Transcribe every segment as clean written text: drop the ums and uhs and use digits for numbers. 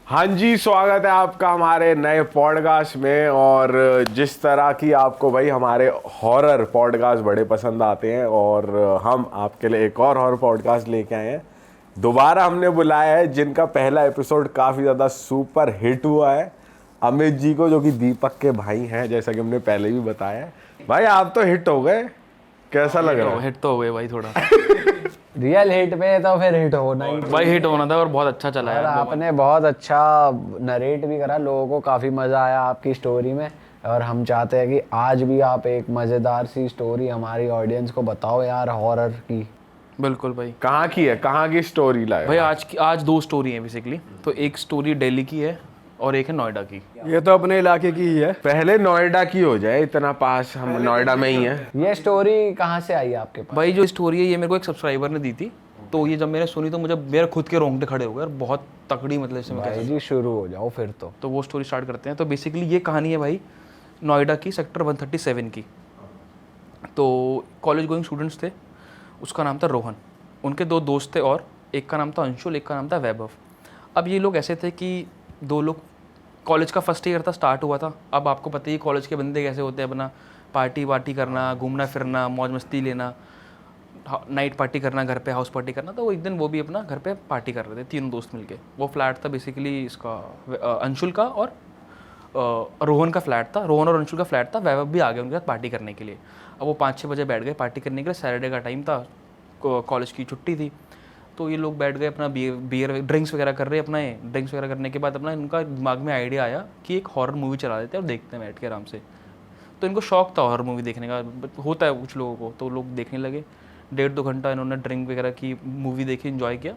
हाँ जी, स्वागत है आपका हमारे नए पॉडकास्ट में। और जिस तरह की आपको भाई हमारे हॉरर पॉडकास्ट बड़े पसंद आते हैं, और हम आपके लिए एक और हॉरर पॉडकास्ट लेके आए हैं। दोबारा हमने बुलाया है जिनका पहला एपिसोड काफ़ी ज़्यादा सुपर हिट हुआ है, अमित जी को, जो कि दीपक के भाई हैं, जैसा कि हमने पहले भी बताया है। भाई आप तो हिट हो गए, कैसा लग रहा है? हिट तो हो गए भाई थोड़ा। रियल हिट पे तो फिर हिट होना ही भाई हिट होना था और बहुत अच्छा चला और है। आपने बहुत अच्छा नरेट भी करा, लोगों को काफ़ी मज़ा आया आपकी स्टोरी में। और हम चाहते हैं कि आज भी आप एक मज़ेदार सी स्टोरी हमारी ऑडियंस को बताओ यार, हॉरर की। बिल्कुल भाई। कहाँ की है, कहाँ की स्टोरी लाए? भाई आज दो स्टोरी हैं बेसिकली। तो एक स्टोरी दिल्ली की है और एक है नोएडा की। ये तो अपने इलाके की ही है। पहले नोएडा की हो जाए, इतना पास, हम नोएडा में ही हैं। ये स्टोरी कहाँ से आई आपके पास? भाई जो स्टोरी है ये मेरे को एक सब्सक्राइबर ने दी थी, तो ये जब मैंने सुनी तो मुझे मेरे खुद के रोंगटे खड़े हो गए और बहुत तकड़ी, मतलब इसमें भाई जी शुरू हो जाओ फिर तो वो स्टोरी स्टार्ट करते हैं। तो बेसिकली ये कहानी है भाई नोएडा की, सेक्टर 137 की। तो कॉलेज गोइंग स्टूडेंट्स थे, उसका नाम था रोहन, उनके दो दोस्त थे और एक का नाम था अंशुल, एक का नाम था वैभव। अब ये लोग ऐसे थे कि दो लोग, कॉलेज का फर्स्ट ईयर था, स्टार्ट हुआ था। अब आपको पता ही कॉलेज के बंदे कैसे होते हैं, अपना पार्टी वार्टी करना, घूमना फिरना, मौज मस्ती लेना, नाइट पार्टी करना, घर पे हाउस पार्टी करना। तो वो एक दिन वो भी अपना घर पे पार्टी कर रहे थे, तीनों दोस्त मिलके। वो फ्लैट था बेसिकली इसका अंशुल का और रोहन का फ्लैट था। रोहन और अंशुल का फ्लैट था। वैभव भी आ गए उनके साथ पार्टी करने के लिए। अब वो 5-6 बजे बैठ गए पार्टी करने के लिए। सैटरडे का टाइम था, कॉलेज की छुट्टी थी। तो ये लोग बैठ गए अपना बियर ड्रिंक्स वगैरह कर रहे अपना। ड्रिंक्स वगैरह करने के बाद अपना इनका दिमाग में आइडिया आया कि एक हॉरर मूवी चला देते हैं और देखते हैं बैठ के आराम से। तो इनको शौक था हॉरर मूवी देखने का, होता है कुछ लोगों को। तो लोग देखने लगे। 1.5-2 घंटा इन्होंने ड्रिंक वगैरह की, मूवी देखी, इन्जॉय किया।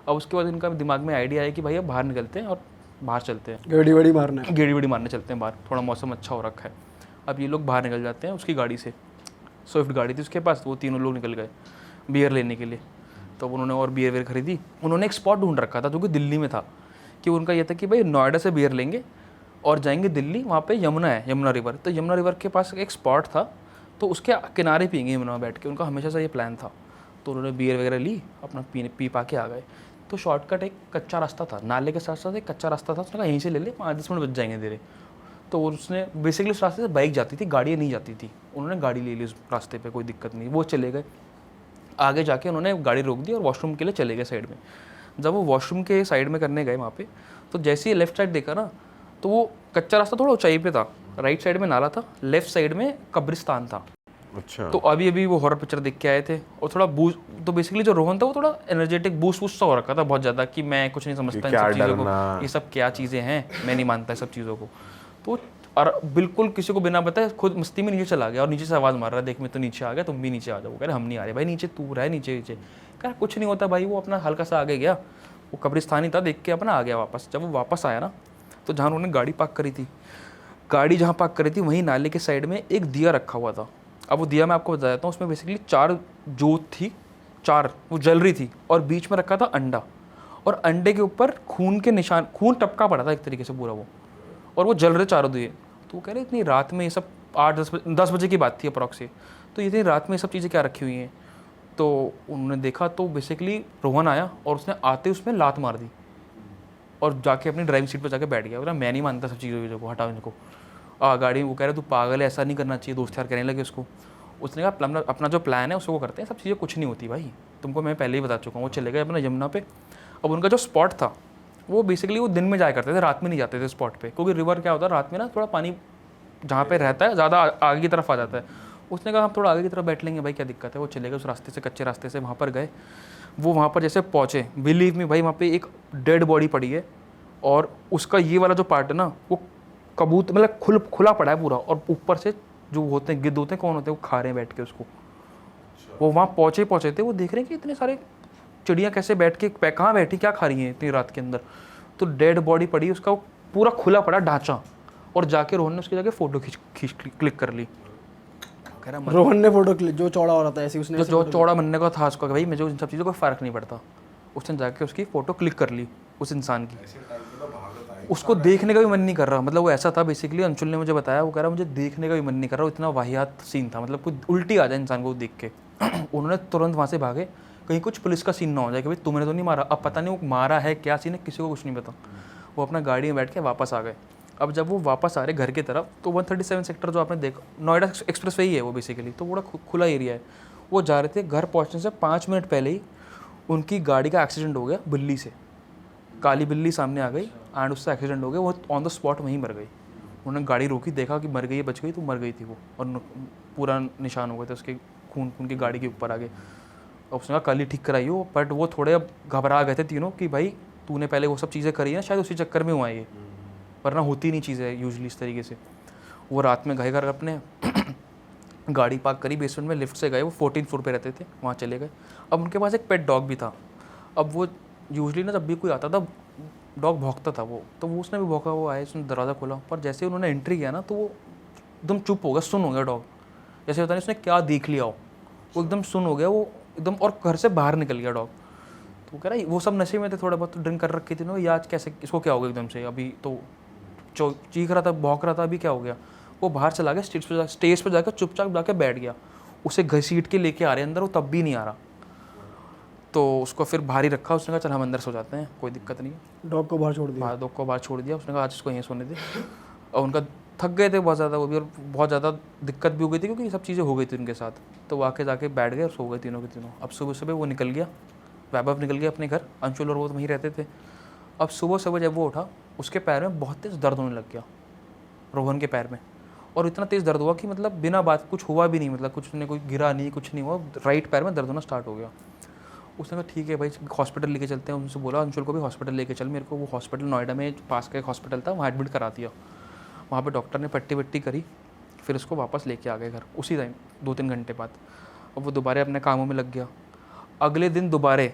और उसके बाद इनका दिमाग में आइडिया आया कि भाई अब बाहर निकलते हैं और बाहर चलते हैं, गेड़ी वेड़ी मारना है। गेड़ी वेड़ी मारने चलते हैं बाहर, थोड़ा मौसम अच्छा हो रखा है। अब ये लोग बाहर निकल जाते हैं उसकी गाड़ी से, स्विफ्ट गाड़ी थी उसके पास। वो तीनों लोग निकल गए बियर लेने के लिए। तो उन्होंने और बियर वेयर खरीदी। उन्होंने एक स्पॉट ढूंढ रखा था जो कि दिल्ली में था, कि उनका ये था कि भाई नोएडा से बियर लेंगे और जाएंगे दिल्ली, वहाँ पे यमुना है, यमुना रिवर। तो यमुना रिवर के पास एक स्पॉट था, तो उसके किनारे पियेंगे यमुना में बैठ के। उनका हमेशा से ये प्लान था। तो उन्होंने बियर वगैरह ली, अपना पी पा के आ गए। तो शॉर्टकट एक कच्चा रास्ता था, नाले के साथ साथ एक कच्चा रास्ता था। उसने कहा यहीं से ले ले, 5-10 मिनट बच जाएंगे धीरे। तो उसने बेसिकली उस रास्ते से बाइक जाती थी, गाड़ियाँ नहीं जाती थी। उन्होंने गाड़ी ले ली उस रास्ते पे, कोई दिक्कत नहीं। वो चले गए आगे जाके, उन्होंने गाड़ी रोक दी और वॉशरूम के लिए चले गए साइड में। जब वो वॉशरूम के साइड में करने गए वहाँ पे, तो जैसे ही लेफ्ट साइड देखा ना, तो वो कच्चा रास्ता थोड़ा ऊंचाई पे था, राइट साइड में नाला था, लेफ्ट साइड में कब्रिस्तान था। अच्छा। तो अभी वो हॉरर पिक्चर देख के आए थे और थोड़ा बूस्ट। तो बेसिकली जो रोहन था वो थोड़ा एनर्जेटिक बूस्ट सा हो रखा था बहुत ज़्यादा, कि मैं कुछ नहीं समझता इन सब चीज़ों को, ये सब क्या चीज़ें हैं, मैं नहीं मानता सब चीज़ों को। तो और बिल्कुल किसी को बिना बताए खुद मस्ती में नीचे चला गया और नीचे से आवाज़ मार रहा है, देख मैं तो नीचे आ गया, तुम भी नीचे आ जाओ। कह रहे हम नहीं आ रहे भाई, नीचे तू रहे, नीचे नीचे। कह कुछ नहीं होता भाई। वो अपना हल्का सा आगे गया, वो कब्रिस्तान ही था, देख के अपना आ गया वापस। जब वो वापस आया ना, तो जहाँ उन्होंने गाड़ी पार्क करी थी, गाड़ी जहाँ पार्क करी थी वहीं नाले के साइड में एक दिया रखा हुआ था। अब वो दिया मैं आपको बता देता हूँ, उसमें बेसिकली 4 जोत थी, 4 वो जल रही थी, और बीच में रखा था अंडा, और अंडे के ऊपर खून के निशान, खून टपका पड़ा था एक तरीके से पूरा वो, और वो जल रहे 4 दिए। तो वो कह रहे इतनी रात में ये सब, 8-10 बजे की बात थी अप्रॉक्स से, तो इतनी रात में ये सब चीज़ें क्या रखी हुई हैं। तो उन्होंने देखा, तो बेसिकली रोहन आया और उसने आते उसमें लात मार दी और जाके अपनी ड्राइविंग सीट पर जाके बैठ गया। बोला मैं नहीं मानता सब चीज़ों को, हटाओ इनको गाड़ी में। वो कह रहा तू पागल है, ऐसा नहीं करना चाहिए। दोस्त यार कहने लगे उसको। उसने कहा अपना जो प्लान है उसको वो करते हैं, सब चीज़ें कुछ नहीं होती भाई, तुमको मैं पहले ही बता चुका हूँ। वो चले गए अपना यमुना पे। अब उनका जो स्पॉट था वो बेसिकली वो दिन में जाया करते थे, रात में नहीं जाते थे स्पॉट पे, क्योंकि रिवर क्या होता है रात में ना, थोड़ा पानी जहाँ पे रहता है ज़्यादा आगे की तरफ आ जाता है। उसने कहा हम थोड़ा आगे की तरफ बैठ लेंगे भाई, क्या दिक्कत है। वो चले गए उस रास्ते से, कच्चे रास्ते से वहाँ पर गए। वो वहाँ पर जैसे पहुँचे, बिलीव मी भाई, वहाँ पे एक डेड बॉडी पड़ी है और उसका ये वाला जो पार्ट है ना, वो कबूत मतलब खुला पड़ा है पूरा, और ऊपर से जो होते हैं गिद्ध होते हैं, कौन होते हैं, वो खा रहे हैं बैठ के उसको। वो वहाँ पहुँचे थे, वो देख रहे हैं कि इतने सारे चिड़ियाँ कैसे बैठ के, कहाँ बैठी, क्या खा रही हैं इतनी रात के अंदर। तो डेड बॉडी पड़ी, उसका पूरा खुला पड़ा ढांचा, और जाके रोहन ने उसकी जगह फ़ोटो खींच क्लिक कर ली। रोहन ने फोटो क्लिक, जो चौड़ा हो रहा था ऐसे उसने, जो चौड़ा बनने का था उसका, भाई मुझे उन सब चीज़ों को फ़र्क नहीं पड़ता। उसने जाके उसकी फ़ोटो क्लिक कर ली उस इंसान की। उसको देखने का भी मन नहीं कर रहा, मतलब वो ऐसा था बेसिकली, अंशुल ने मुझे बताया, वो कह रहा मुझे देखने का भी मन नहीं कर रहा, इतना वाहियात सीन था, मतलब कुछ उल्टी आ जाए इंसान को देख के। उन्होंने तुरंत वहाँ से भागे, कहीं कुछ पुलिस का सीन ना हो जाए कि भाई तुमने तो नहीं मारा। अब पता नहीं वो मारा है, क्या सीन है, किसी को कुछ नहीं पता। वो अपना गाड़ी में बैठ के वापस आ गए। अब जब वो वापस आ रहे घर की तरफ, तो 137 सेक्टर जो आपने देखा, नोएडा एक्सप्रेस वे ही है वो बेसिकली, तो बड़ा खुला एरिया है। वो जा रहे थे, घर पहुँचने से 5 मिनट पहले ही उनकी गाड़ी का एक्सीडेंट हो गया बिल्ली से। काली बिल्ली सामने आ गई एंड उससे एक्सीडेंट हो गया, वो ऑन द स्पॉट वहीं मर गई। उन्होंने गाड़ी रोकी, देखा कि मर गई है, बच गई, तो मर गई थी वो, और पूरा निशान हो गए थे उसके, खून उनकी गाड़ी के ऊपर आ गए। और उसने कहा कल ही ठीक कराई हो, बट वो थोड़े अब घबरा गए थे तीनों कि भाई तूने पहले वो सब चीज़ें करी है, शायद उसी चक्कर में हुआ ये, वरना होती नहीं चीज़ें यूजुअली इस तरीके से। वो रात में गए घर अपने गाड़ी पार्क करी बेसमेंट में, लिफ्ट से गए, वो 14 फ्लोर पे रहते थे, वहाँ चले गए। अब उनके पास एक पेट डॉग भी था। अब वो यूजुअली ना जब भी कोई आता था डॉग भौंकता था वो, तो वो उसने भी भौंका, वो आए, उसने दरवाज़ा खोला, पर जैसे ही उन्होंने एंट्री किया ना तो वो एकदम चुप हो गया, सुन हो गया डॉग, जैसे पता नहीं उसने क्या देख लिया हो, वो एकदम सुन हो गया वो एकदम, और घर से बाहर निकल गया डॉग। तो कह रहा वो सब नशे में थे, थोड़ा बहुत ड्रिंक कर रखी थी ना, ये आज कैसे, इसको क्या हो गया एकदम से, अभी तो चीख रहा था, भौंक रहा था, अभी क्या हो गया। वो बाहर चला गया, स्टेज पर जाकर चुपचाप जाकर बैठ गया। उसे घसीट के लेके आ रहे अंदर, वो तब भी नहीं आ रहा, तो उसको फिर बाहर ही रखा। उसने कहा चल हम अंदर सो जाते हैं, कोई दिक्कत नहीं है। डॉग को बाहर छोड़ दिया। डॉग को बाहर छोड़ दिया। उसने कहा आज इसको यहीं सोने दे। और उनका थक गए थे बहुत ज़्यादा वो भी, और बहुत ज़्यादा दिक्कत भी हो गई थी क्योंकि ये सब चीज़ें हो गई थी उनके साथ। तो वो आके जाके बैठ गए और सो गए तीनों के तीनों। अब सुबह सुबह वो निकल गया, वैभव निकल गया अपने घर, अंशुल और वो तो वहीं रहते थे। अब सुबह सुबह जब वो उठा, उसके पैर में बहुत तेज़ दर्द होने लग गया, रोहन के पैर में, और इतना तेज़ दर्द हुआ कि मतलब बिना बात कुछ हुआ भी नहीं, मतलब कुछ ने कोई गिरा नहीं, कुछ नहीं हुआ, राइट पैर में दर्द होना स्टार्ट हो गया। उसने कहा ठीक है भाई हॉस्पिटल लेके चलते हैं। उनसे बोला अंशुल को भी हॉस्पिटल लेके चल मेरे को। वो हॉस्पिटल नोएडा में पास का एक हॉस्पिटल था, वहाँ एडमिट करा दिया। वहाँ पे डॉक्टर ने पट्टी वट्टी करी, फिर उसको वापस लेके आ गए घर उसी टाइम 2-3 घंटे बाद। अब वो दोबारा अपने कामों में लग गया। अगले दिन दोबारा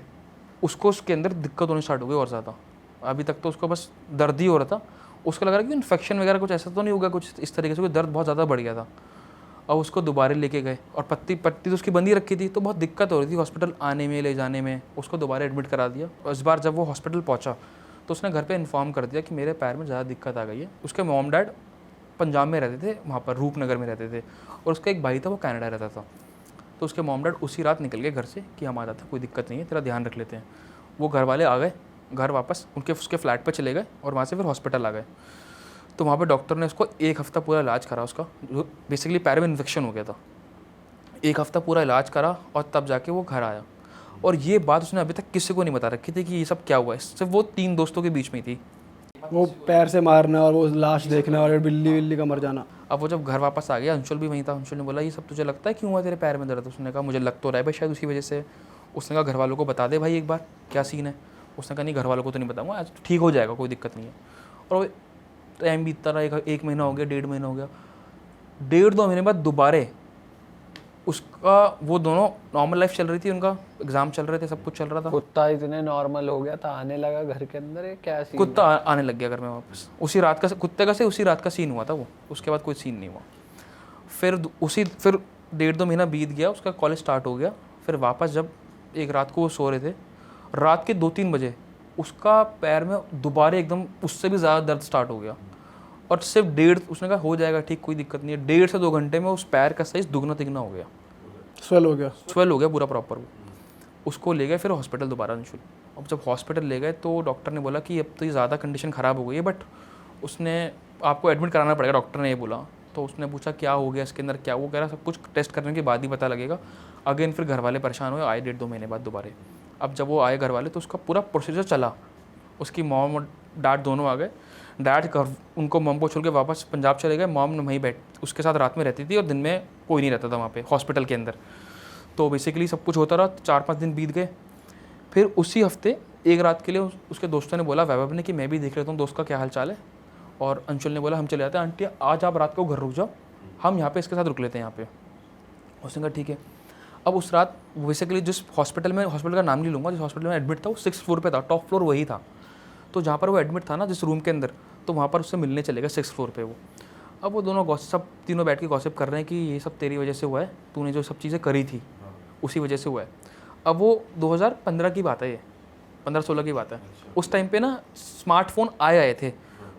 उसको उसके अंदर दिक्कत होनी स्टार्ट हो गई और ज़्यादा। अभी तक तो उसको बस दर्द ही हो रहा था, उसको लग रहा कि इन्फेक्शन वगैरह कुछ ऐसा तो नहीं होगा, कुछ इस तरीके से, कोई दर्द बहुत ज़्यादा बढ़ गया था। अब उसको दोबारा लेके गए, और पट्टी तो उसकी बंदी रखी थी, तो बहुत दिक्कत हो रही थी हॉस्पिटल आने में, ले जाने में। उसको दोबारा एडमिट करा दिया। और इस बार जब वो हॉस्पिटल पहुंचा तो उसने घर पे इन्फॉर्म कर दिया कि मेरे पैर में ज़्यादा दिक्कत आ गई है। उसके मॉम डैड पंजाब में रहते थे, वहाँ पर रूपनगर में रहते थे, और उसका एक भाई था वो कनाडा रहता था। तो उसके मॉम डैड उसी रात निकल गए घर से कि हम आ जाते हैं, कोई दिक्कत नहीं है, तेरा ध्यान रख लेते हैं। वो घर वाले आ गए, घर वापस उसके फ्लैट पर चले गए, और वहाँ से फिर हॉस्पिटल आ गए। तो वहाँ पर डॉक्टर ने उसको 1 हफ़्ता पूरा इलाज करा उसका, जो बेसिकली पैर में इन्फेक्शन हो गया था। 1 हफ़्ता पूरा इलाज करा, और तब जाके वो घर आया। और ये बात उसने अभी तक किसी को नहीं बता रखी थी कि ये सब क्या हुआ है, सिर्फ वो 3 दोस्तों के बीच में ही थी। वो पैर से मारना और वो लाश देखना और बिल्ली का मर जाना। अब वो जब घर वापस आ गया, अंशुल भी वहीं था। अंशुल ने बोला ये सब तुझे लगता है क्यों हुआ तेरे पैर में दर्द? उसने कहा मुझे लग तो रहा है भाई शायद उसी वजह से। उसने कहा घर वालों को बता दे भाई एक बार क्या सीन है। उसने कहा नहीं घर वालों को तो नहीं बताऊँगा, आज ठीक हो जाएगा, कोई दिक्कत नहीं है। और टाइम बीतता रहा, 1 महीना हो गया, 1.5 महीना हो गया। 1.5-2 महीने बाद दोबारा उसका, वो दोनों नॉर्मल लाइफ चल रही थी, उनका एग्जाम चल रहे थे, सब कुछ चल रहा था। कुत्ता इतने नॉर्मल हो गया था, आने लगा घर के अंदर, है क्या सीन? कुत्ता आने लग गया घर में वापस। उसी रात का कुत्ते का से उसी रात का सीन हुआ था वो, उसके बाद कोई सीन नहीं हुआ। फिर 1.5-2 महीना बीत गया, उसका कॉलेज स्टार्ट हो गया। फिर वापस जब एक रात को वो सो रहे थे, रात के 2-3 बजे उसका पैर में दोबारा एकदम उससे भी ज़्यादा दर्द स्टार्ट हो गया। और सिर्फ उसने कहा हो जाएगा ठीक, कोई दिक्कत नहीं है। 1.5 से 2 घंटे में उस पैर का साइज दुगना तिगना हो गया, स्वेल हो गया पूरा प्रॉपर। वो उसको ले गए फिर हॉस्पिटल दोबारा अंशुल। अब जब हॉस्पिटल ले गए तो डॉक्टर ने बोला कि अब तो ये ज़्यादा कंडीशन ख़राब हो गई है, बट उसने आपको एडमिट कराना पड़ेगा, डॉक्टर ने ये बोला। तो उसने पूछा क्या हो गया इसके अंदर, क्या वो कह रहा सब कुछ टेस्ट करने के बाद ही पता लगेगा। अगेन फिर घर वाले परेशान हुए, आए 1.5-2 महीने बाद दोबारा। अब जब वो आए घर वाले तो उसका पूरा प्रोसीजर चला। उसकी मॉम और डैड दोनों आ गए। डैड उनको मॉम को छोड़ के वापस पंजाब चले गए। मॉम वहीं उसके साथ रात में रहती थी और दिन में कोई नहीं रहता था वहाँ पे हॉस्पिटल के अंदर। तो बेसिकली सब कुछ होता रहा। 4-5 दिन बीत गए। फिर उसी हफ्ते एक रात के लिए उसके दोस्तों ने बोला वैभव ने कि मैं भी देख लेता हूँ दोस्त का क्या हाल चाल है। और अंशुल ने बोला हम चले जाते हैं, आंटी आज आप रात को घर रुक जाओ, हम यहाँ पे इसके साथ रुक लेते हैं यहाँ पे। उसने कहा ठीक है। अब उस रात बेसिकली जिस हॉस्पिटल का नाम नहीं लूँगा, जिस हॉस्पिटल में एडमिट था वो 6th फ्लोर पे था, टॉप फ्लोर वही था। तो जहाँ पर वो एडमिट था ना जिस रूम के अंदर, तो वहाँ पर उससे मिलने चले गए 6th फ्लोर पे वो। अब वो दोनों सब तीनों बैठ के गॉसिप कर रहे हैं कि ये सब तेरी वजह से हुआ है, तूने जो सब चीज़ें करी थी उसी वजह से हुआ है। अब वो 2015 की बात है, ये 15-16 की बात है। उस टाइम पे ना स्मार्टफोन आए थे।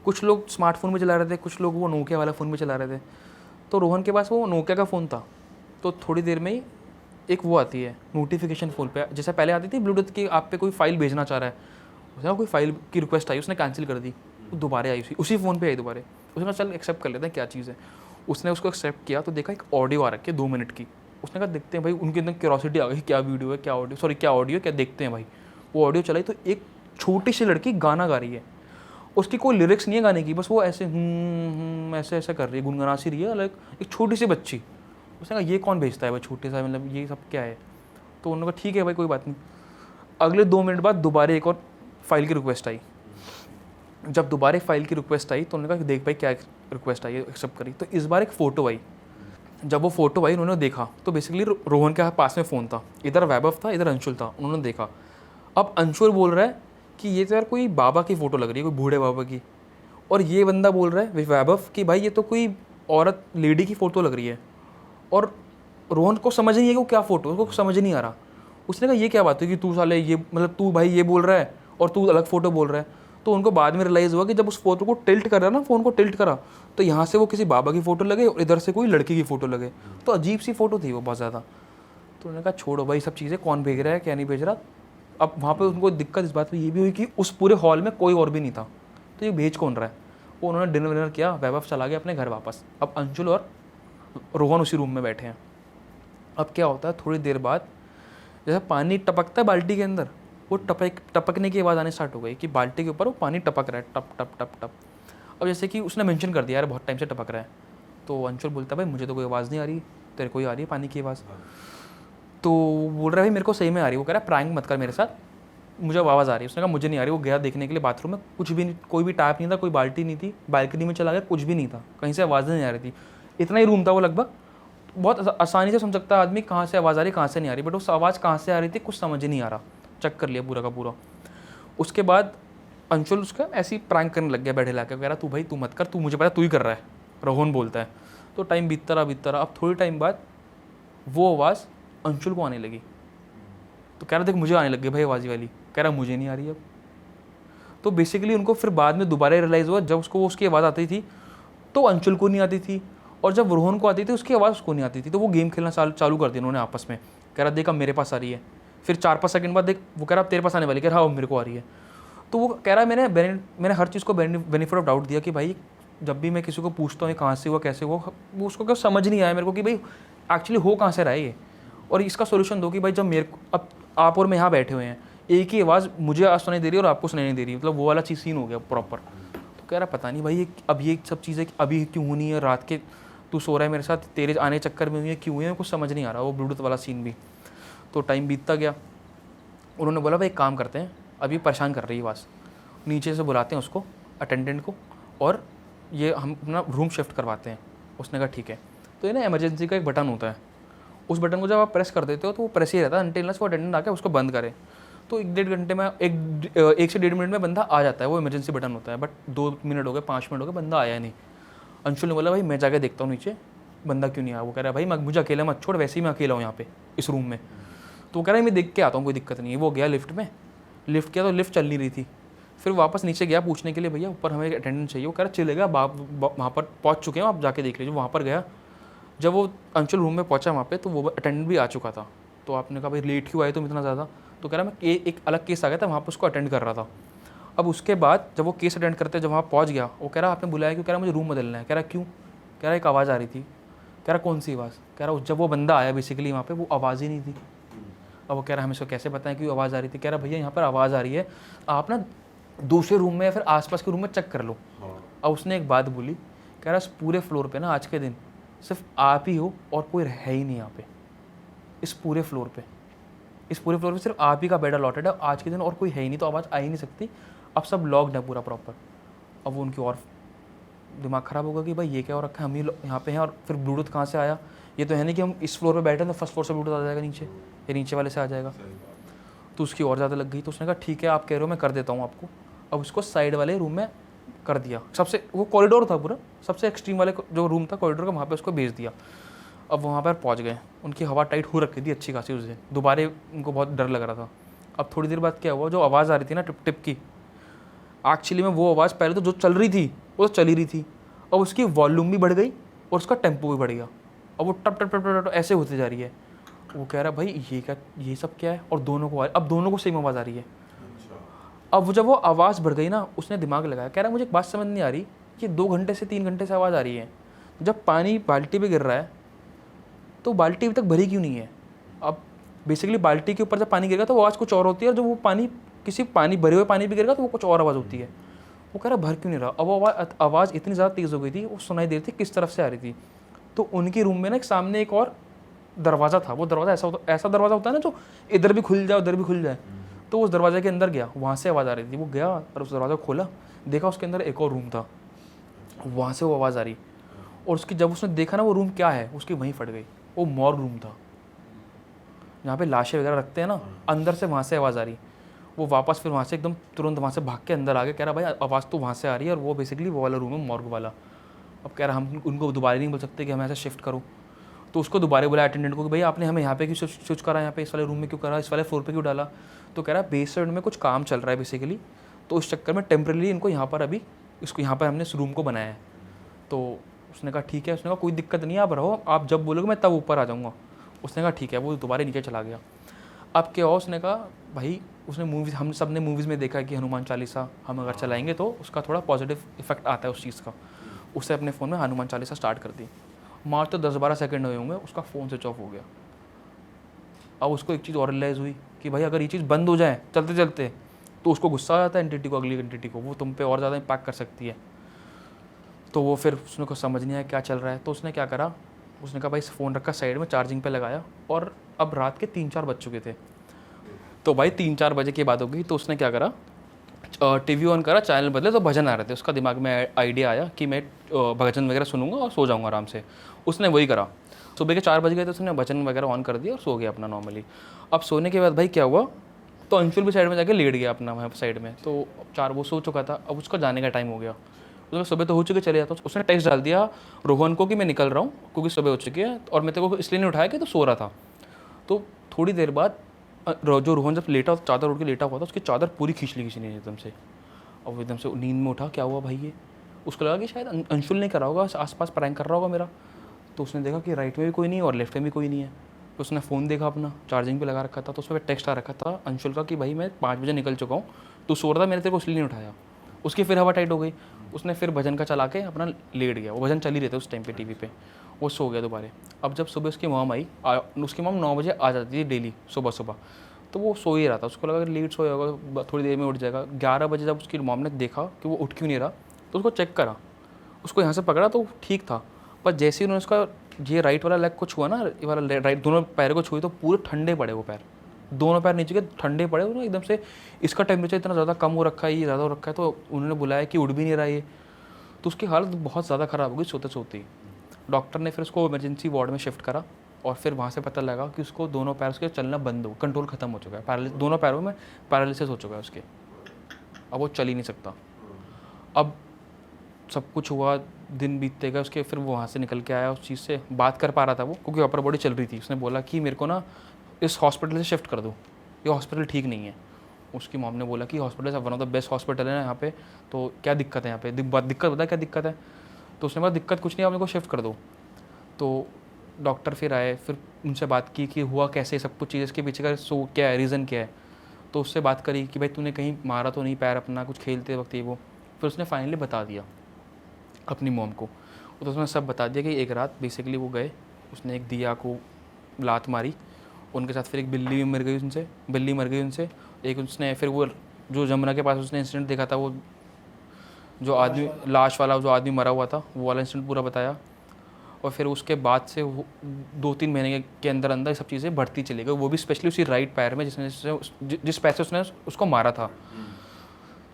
कुछ लोग स्मार्टफोन में चला रहे थे, कुछ लोग वो नोकिया वाला फ़ोन में चला रहे थे। तो रोहन के पास वो नोकिया का फ़ोन था। तो थोड़ी देर में ही एक वो आती है नोटिफिकेशन फ़ोन पे, जैसे पहले आती थी ब्लूटूथ की, आप पे कोई फाइल भेजना चाह रहा है, उसने कोई फाइल की रिक्वेस्ट आई, उसने कैंसिल कर दी। वो दोबारा आई उसी फ़ोन पे आई दोबारा। उसने कहा चल एक्सेप्ट कर लेते हैं क्या चीज़ है। उसने उसको एक्सेप्ट किया तो देखा एक ऑडियो आ रखी है 2 मिनट की। उसने कहा देखते हैं भाई, उनके अंदर क्यूरोसिटी आ गई क्या वीडियो है, क्या ऑडियो, सॉरी क्या ऑडियो क्या देखते हैं भाई। वो ऑडियो चलाई तो एक छोटी सी लड़की गाना गा रही है, उसकी कोई लिरिक्स नहीं है गाने की, बस वो ऐसे ऐसे ऐसे कर रही है, गुनगुना सी रही है, लाइक एक छोटी सी बच्ची। उसने कहा ये कौन भेजता है भाई छोटे सा, मतलब ये सब क्या है। तो उन्होंने कहा ठीक है भाई कोई बात नहीं। अगले 2 मिनट बाद दोबारा एक और फाइल की रिक्वेस्ट आई। जब दोबारा एक फाइल की रिक्वेस्ट आई तो उन्होंने कहा देख भाई क्या रिक्वेस्ट आई है, एक्सेप्ट करी। तो इस बार एक फ़ोटो आई। जब वो फोटो आई उन्होंने देखा तो बेसिकली रोहन के पास में फ़ोन था, इधर वैभव था, इधर अंशुल था। उन्होंने देखा, अब अंशुल बोल रहा है कि ये तो यार कोई बाबा की फ़ोटो लग रही है, कोई बूढ़े बाबा की। और ये बंदा बोल रहा है वैभव कि भाई ये तो कोई औरत लेडी की फ़ोटो लग रही है। और रोहन को समझ नहीं है कि वो क्या फ़ोटो, उसको समझ नहीं आ रहा। उसने कहा ये क्या बात है कि तू साले ये मतलब तू भाई ये बोल रहा है और तू अलग फ़ोटो बोल रहा है। तो उनको बाद में रियलाइज़ हुआ कि जब उस फोटो को टिल्ट कर रहा ना, फ़ोन को टिल्ट करा, तो यहाँ से वो किसी बाबा की फ़ोटो लगे और इधर से कोई लड़की की फ़ोटो लगे। तो अजीब सी फ़ोटो थी वो बहुत ज़्यादा। तो उन्होंने कहा छोड़ो भाई सब चीज़ें, कौन भेज रहा है क्या नहीं भेज रहा। अब वहाँ पे उनको दिक्कत इस बात पे ये भी हुई कि उस पूरे हॉल में कोई और भी नहीं था, तो ये भेज कौन रहा है। वो उन्होंने डिनर विनर किया, वैभव चला गया अपने घर वापस। अब अंशुल और रोहन उसी रूम में बैठे हैं। अब क्या होता है, थोड़ी देर बाद जैसे पानी टपकता है बाल्टी के अंदर, वो टपकने की आवाज़ आने स्टार्ट हो गई कि बाल्टी के ऊपर वो पानी टपक रहा है, टप टप टप टप। अब जैसे कि उसने मेंशन कर दिया यार बहुत टाइम से टपक रहा है। तो अंशुल बोलता है भाई मुझे तो कोई आवाज़ नहीं आ रही, तेरे को ही आ रही है पानी की आवाज़। तो बोल रहा है भाई मेरे को सही में आ रही है। वो कह रहा है प्रैंक मत कर मेरे साथ, मुझे आवाज़ आ रही है। उसने कहा मुझे नहीं आ रही। वो गया देखने के लिए बाथरूम में, कुछ भी नहीं, कोई भी टैप नहीं था, कोई बाल्टी नहीं थी। बालकनी में चला गया, कुछ भी नहीं था, कहीं से आवाज़ नहीं आ रही थी। इतना ही रूम था वो लगभग। बहुत आसानी से समझ सकता है आदमी कहाँ से आवाज़ आ रही कहाँ से नहीं आ रही, बट उस आवाज़ कहाँ से आ रही थी कुछ समझ ही नहीं आ रहा। चेक कर लिया पूरा का पूरा। उसके बाद अंशुल उसका ऐसी प्रैंक करने लग गया बैठे लाके, कह रहा तू भाई तू मत कर, तू मुझे पता तू ही कर रहा है, रोहन बोलता है। तो टाइम बीतता रहा। अब थोड़ी टाइम बाद वो आवाज़ अंशुल को आने लगी। तो कह रहा देख मुझे आने लग गई भाई आवाज़ वाली। कह रहा मुझे नहीं आ रही अब। तो बेसिकली उनको फिर बाद में दोबारा रियलाइज़ हुआ, जब उसको उसकी आवाज़ आती थी तो अंशुल को नहीं आती थी, और जब रोहन को आती थी उसकी आवाज़ उसको नहीं आती थी। तो वो गेम खेलना चालू कर दिया उन्होंने आपस में। कह रहा देख अब मेरे पास आ रही है। फिर 4-5 सेकंड बाद देख वो कह रहा तेरे पास आने वाली, कह रहा हाँ मेरे को आ रही है। तो वो कह रहा है मैंने हर चीज़ को बेनिफिट ऑफ डाउट दिया कि भाई जब भी मैं किसी को पूछता हूँ ये कहाँ से हुआ कैसे हुआ, वो उसको क्या समझ नहीं आया मेरे को कि भाई एक्चुअली हो कहाँ से रहा है ये, और इसका सोल्यूशन दो कि भाई जब मेरे को अब आप और मैं यहाँ बैठे हुए हैं, एक ही आवाज़ मुझे आज सुनाई दे रही है और आपको सुनाई नहीं दे रही, मतलब वो वाला चीज़ सीन हो गया प्रॉपर। तो कह रहा पता नहीं भाई अब ये सब चीज़ें अभी क्यों होनी है, रात के तू सो रहा है मेरे साथ, तेरे आने चक्कर में हुई है क्यों हुई है, कुछ समझ नहीं आ रहा। वो ब्लूटूथ वाला सीन भी। तो टाइम बीतता गया। उन्होंने बोला भाई एक काम करते हैं, अब ये परेशान कर रही है आवाज़, नीचे से बुलाते हैं उसको अटेंडेंट को और ये हम अपना रूम शिफ्ट करवाते हैं। उसने कहा ठीक है। तो ये ना इमरजेंसी का एक बटन होता है, उस बटन को जब आप प्रेस कर देते हो तो वो प्रेस ही रहता है अनटिल वो अटेंडेंट आके उसको बंद करे। तो 1-1.5 घंटे में 1 से 1.5 मिनट में बंदा आ जाता है। वो इमरजेंसी बटन होता है। बट 2 मिनट हो गए, 5 मिनट हो गए, बंदा आया नहीं। अंशुल ने बोला भाई मैं जाके देखता हूँ नीचे बंदा क्यों नहीं आया। वो कह रहा है भाई मुझे अकेला मत छोड़, वैसे ही मैं अकेला हूँ यहाँ पे इस रूम में। तो वो कह रहा है मैं देख के आता हूँ कोई दिक्कत नहीं है। वो गया लिफ्ट में, लिफ्ट किया तो लिफ्ट चल नहीं रही थी। फिर वापस नीचे गया पूछने के लिए भैया ऊपर हमें अटेंडेंट चाहिए। वो कह रहा चलेगा वहाँ पर पहुँच चुके हैं आप जाके देख लीजिए। वहाँ पर गया, जब वो अंशुल रूम में पहुँचा वहाँ पे तो वो अटेंडेंट भी आ चुका था। तो आपने कहा भाई लेट क्यों आए तुम इतना ज़्यादा। तो कह रहा मैं एक अलग केस आ गया था वहाँ पर उसको अटेंड कर रहा था। अब उसके बाद जब वो केस अटेंड करते जब वहाँ पहुँच गया, वो कह रहा आपने बुलाया क्यों। कह रहा मुझे रूम बदलना है। कह रहा क्यों। कह रहा एक आवाज़ आ रही थी। कह रहा कौन सी आवाज़। कह रहा जब वो बंदा आया बेसिकली वहाँ पे वो आवाज़ ही नहीं थी। अब वो कह रहा हमें इसको कैसे बताएं कि आवाज़ आ रही थी। कह रहा भैया यहाँ पर आवाज़ आ रही है, आप ना दूसरे रूम में या फिर आसपास के रूम में चेक कर लो। अब उसने एक बात बोली, कह रहा इस पूरे फ्लोर पे ना आज के दिन सिर्फ आप ही हो और कोई है ही नहीं यहाँ पे। इस पूरे फ्लोर पे सिर्फ आप ही का बेड अलॉटेड है आज के दिन, और कोई है ही नहीं, तो आवाज़ आ ही नहीं सकती। अब सब लॉक्ड है पूरा प्रॉपर। अब वो उनकी और दिमाग ख़राब होगा कि भाई ये क्या हो रखा है, हम ही यहाँ पे हैं और फिर ब्लूटूथ कहाँ से आया। ये तो है नहीं कि हम इस फ्लोर पे बैठे हैं तो फर्स्ट फ्लोर से ब्लूटूथ आ जाएगा नीचे, या नीचे वाले से आ जाएगा। तो उसकी और ज़्यादा लग गई। तो उसने कहा ठीक है आप कह रहे हो मैं कर देता हूँ आपको। अब उसको साइड वाले रूम में कर दिया, सबसे वो कॉरिडोर था पूरा, सबसे एक्सट्रीम वाले जो रूम था कॉरिडोर का, वहाँ पे उसको भेज दिया। अब वहाँ पर पहुँच गए, उनकी हवा टाइट हो रखी थी अच्छी खासी उस दिन। दोबारा उनको बहुत डर लग रहा था। अब थोड़ी देर बाद क्या हुआ, जो आवाज़ आ रही थी ना टिप टिप की, एक्चुअली में वो आवाज़ पहले तो जो चल रही थी वो तो चल ही रही थी, और उसकी वॉल्यूम भी बढ़ गई और उसका टेम्पो भी बढ़ गया। अब वो टप टप टप टप ऐसे होती जा रही है। वो कह रहा है भाई ये क्या, ये सब क्या है, और दोनों को अब दोनों को सेम आवाज़ आ रही है। अब जब वो आवाज़ बढ़ गई ना, उसने दिमाग लगाया, कह रहा मुझे एक बात समझ नहीं आ रही कि 2 घंटे से 3 घंटे से आवाज़ आ रही है, जब पानी बाल्टी पे गिर रहा है तो बाल्टी अभी तक भरी क्यों नहीं है। अब बेसिकली बाल्टी के ऊपर जब पानी गिरेगा तो आवाज़ कुछ और होती है, और जब वो पानी किसी पानी भरे हुए पानी पे गिरेगा तो वो कुछ और आवाज़ होती है। वो कह रहा भर क्यों नहीं रहा। अब वो आवाज़ इतनी ज़्यादा तेज़ हो गई थी, वो सुनाई दे रही थी किस तरफ से आ रही थी। तो उनके रूम में ना एक सामने एक और दरवाज़ा था, वो दरवाज़ा ऐसा दरवाज़ा होता है ना जो इधर भी खुल जाए उधर भी खुल जाए। तो उस दरवाजे के अंदर गया, वहाँ से आवाज़ आ रही थी। वो गया और उस दरवाज़ा खोला, देखा उसके अंदर एक और रूम था, वहाँ से वो आवाज़ आ रही। और उसकी जब उसने देखा ना वो रूम क्या है, उसकी वहीं फट गई। वो मॉर्ग रूम था, जहाँ पे लाशें वगैरह रखते हैं ना, अंदर से वहाँ से आवाज़ आ रही। वो वापस फिर वहाँ से एकदम तुरंत वहाँ से भाग के अंदर आ गया, कह रहा भाई आवाज़ तो वहाँ से आ रही है, और वो बेसिकली वो वाला रूम है मॉर्ग वाला। अब कह रहा हम उनको दोबारा नहीं बोल सकते कि हमें ऐसा शिफ्ट करो। तो उसको दोबारा बोला अटेंडेंट को कि भाई आपने हमें यहाँ पे क्यों स्विच करा, यहाँ पे इस वाले रूम में क्यों करा, इस वाले फ्लोर पे क्यों डाला। तो कह रहा बेसमेंट में कुछ काम चल रहा है बेसिकली, तो इस चक्कर में टेम्परेली इनको यहाँ पर अभी इसको यहाँ पर हमने इस रूम को बनाया है। तो उसने कहा ठीक है, उसने कहा कोई दिक्कत नहीं है, आप रहो, आप जब बोलोगे मैं तब ऊपर आ जाऊँगा। उसने कहा ठीक है, वो दोबारा नीचे चला गया। अब क्या हुआ, उसने कहा भाई उसने मूवीज़, हम सब ने मूवीज़ में देखा है कि हनुमान चालीसा हम अगर चलाएंगे तो उसका थोड़ा पॉजिटिव इफेक्ट आता है उस चीज़ का। उससे अपने फ़ोन में हनुमान चालीसा स्टार्ट कर दी। मात्र 10-12 सेकंड हुए होंगे, उसका फ़ोन स्विच ऑफ हो गया। अब उसको एक चीज़ और रियलाइज़ हुई कि भाई अगर ये चीज़ बंद हो जाए चलते चलते तो उसको गुस्सा आ जाता है एंटिटी को, अगली एंटिटी को, वो तुम पे और ज़्यादा इम्पैक्ट कर सकती है। तो वो फिर उसने को समझ नहीं आया क्या चल रहा है। तो उसने क्या करा, उसने कहा भाई फ़ोन रखा साइड में, चार्जिंग पे लगाया, और अब रात के 3-4 बज चुके थे। तो भाई 3-4 बजे की बात हो गई। तो उसने क्या करा, टीवी ऑन करा, चैनल बदले तो भजन आ रहे थे। उसका दिमाग में आइडिया आया कि मैं भजन वगैरह सुनूंगा और सो जाऊंगा आराम से। उसने वही करा। सुबह के 4 बज गए तो उसने भजन वगैरह ऑन कर दिया और सो गया अपना नॉर्मली। अब सोने के बाद भाई क्या हुआ, तो अंशुल भी साइड में जाके लेट गया अपना वहाँ साइड में। तो 4 वो सो चुका था, अब उसका जाने का टाइम हो गया। उसमें सुबह तो हो चुके चले जाता। उसने टेक्स्ट डाल दिया रोहन को कि मैं निकल रहा हूँ क्योंकि सुबह हो चुकी है, और मैं तेरे को इसलिए नहीं उठाया कि तो सो रहा था। तो थोड़ी देर बाद जो रोहन जब लेटा, चादर उड़ के लेटा हुआ था, उसकी चादर पूरी खींच ली किसी ने एकदम से। और वो एकदम से नींद में उठा, क्या हुआ भाई ये। उसको लगा कि शायद अंशुल ने करा होगा, आसपास प्रैंक कर रहा होगा मेरा। तो उसने देखा कि राइट में भी कोई नहीं है और लेफ्ट में भी कोई नहीं है। तो उसने फ़ोन देखा अपना, चार्जिंग पे लगा रखा था, तो उस पर टेक्स्ट आ रखा था अंशुल का कि भाई मैं 5 बजे निकल चुका हूँ, तू सो रहा था, मैंने तेरे को इसलिए नहीं उठाया। उसकी फिर हवा टाइट हो गई। उसने फिर भजन का चला के अपना लेट गया। वो भजन चल ही रहते उस टाइम पे टीवी पे। वो सो गया दोबारा। अब जब सुबह उसकी मॉम आई, उसकी मॉम 9 बजे आ जाती थी डेली सुबह सुबह। तो वो सो ही रहा था। उसको लगा लेट सोया होगा, थोड़ी देर में उठ जाएगा। 11 बजे जब उसकी मॉम ने देखा कि वो उठ क्यों नहीं रहा, तो उसको चेक करा, उसको यहाँ से पकड़ा तो ठीक था। पर जैसे ही उन्होंने उसका ये राइट वाला लेग को छुआ ना, ये वाला राइट दोनों पैर को छुए, तो पूरे ठंडे पड़े वो पैर। दोनों पैर नीचे के ठंडे पड़े ना एकदम से। इसका टेम्परेचर इतना ज़्यादा कम हो रखा है, ये ज़्यादा हो रखा है। तो उन्होंने बुलाया कि उठ भी नहीं रहा ये। तो उसकी हालत बहुत ज़्यादा ख़राब हो गई सोते सोते ही। डॉक्टर ने फिर उसको इमरजेंसी वार्ड में शिफ्ट करा, और फिर वहाँ से पता लगा कि उसको दोनों पैर उसके चलना बंद हो, कंट्रोल ख़त्म हो चुका है, दोनों पैरों में पैरालिसिस हो चुका है उसके। अब वो चल ही नहीं सकता। अब सब कुछ हुआ, दिन बीतते गए उसके, फिर वो वहाँ से निकल के आया। उस चीज़ से बात कर पा रहा था वो, क्योंकि अपर बॉडी चल रही थी। उसने बोला कि मेरे को ना इस हॉस्पिटल से शिफ्ट कर दो, ये हॉस्पिटल ठीक नहीं है। उसकी मॉम ने बोला कि hospital one of the best hospital है ना यहाँ पे, तो क्या दिक्कत है यहाँ पे, दिक्कत बता क्या दिक्कत है। तो उसने बोला दिक्कत कुछ नहीं, आप मेरे को शिफ्ट कर दो। तो डॉक्टर फिर आए, फिर उनसे बात की कि हुआ कैसे, सब कुछ चीज़, इसके पीछे का सो क्या है, रीज़न क्या है। तो उससे बात करी कि भाई तूने कहीं मारा तो नहीं पैर अपना, कुछ खेलते वक्त ये वो। फिर उसने फाइनली बता दिया अपनी मॉम को। तो उसने सब बता दिया कि एक रात बेसिकली वो गए, उसने एक दिया को लात मारी, उनके साथ फिर एक बिल्ली भी मर गई उनसे। एक उसने फिर वो जो जमुना के पास उसने इंसिडेंट देखा था, वो जो आदमी लाश वाला जो आदमी मरा हुआ था, वो वाला इंसिडेंट पूरा बताया। और फिर उसके बाद से 2-3 महीने के अंदर अंदर ये सब चीज़ें बढ़ती चली गई। वो भी स्पेशली उसी राइट पैर में जिस पैर से उसने उसको मारा था।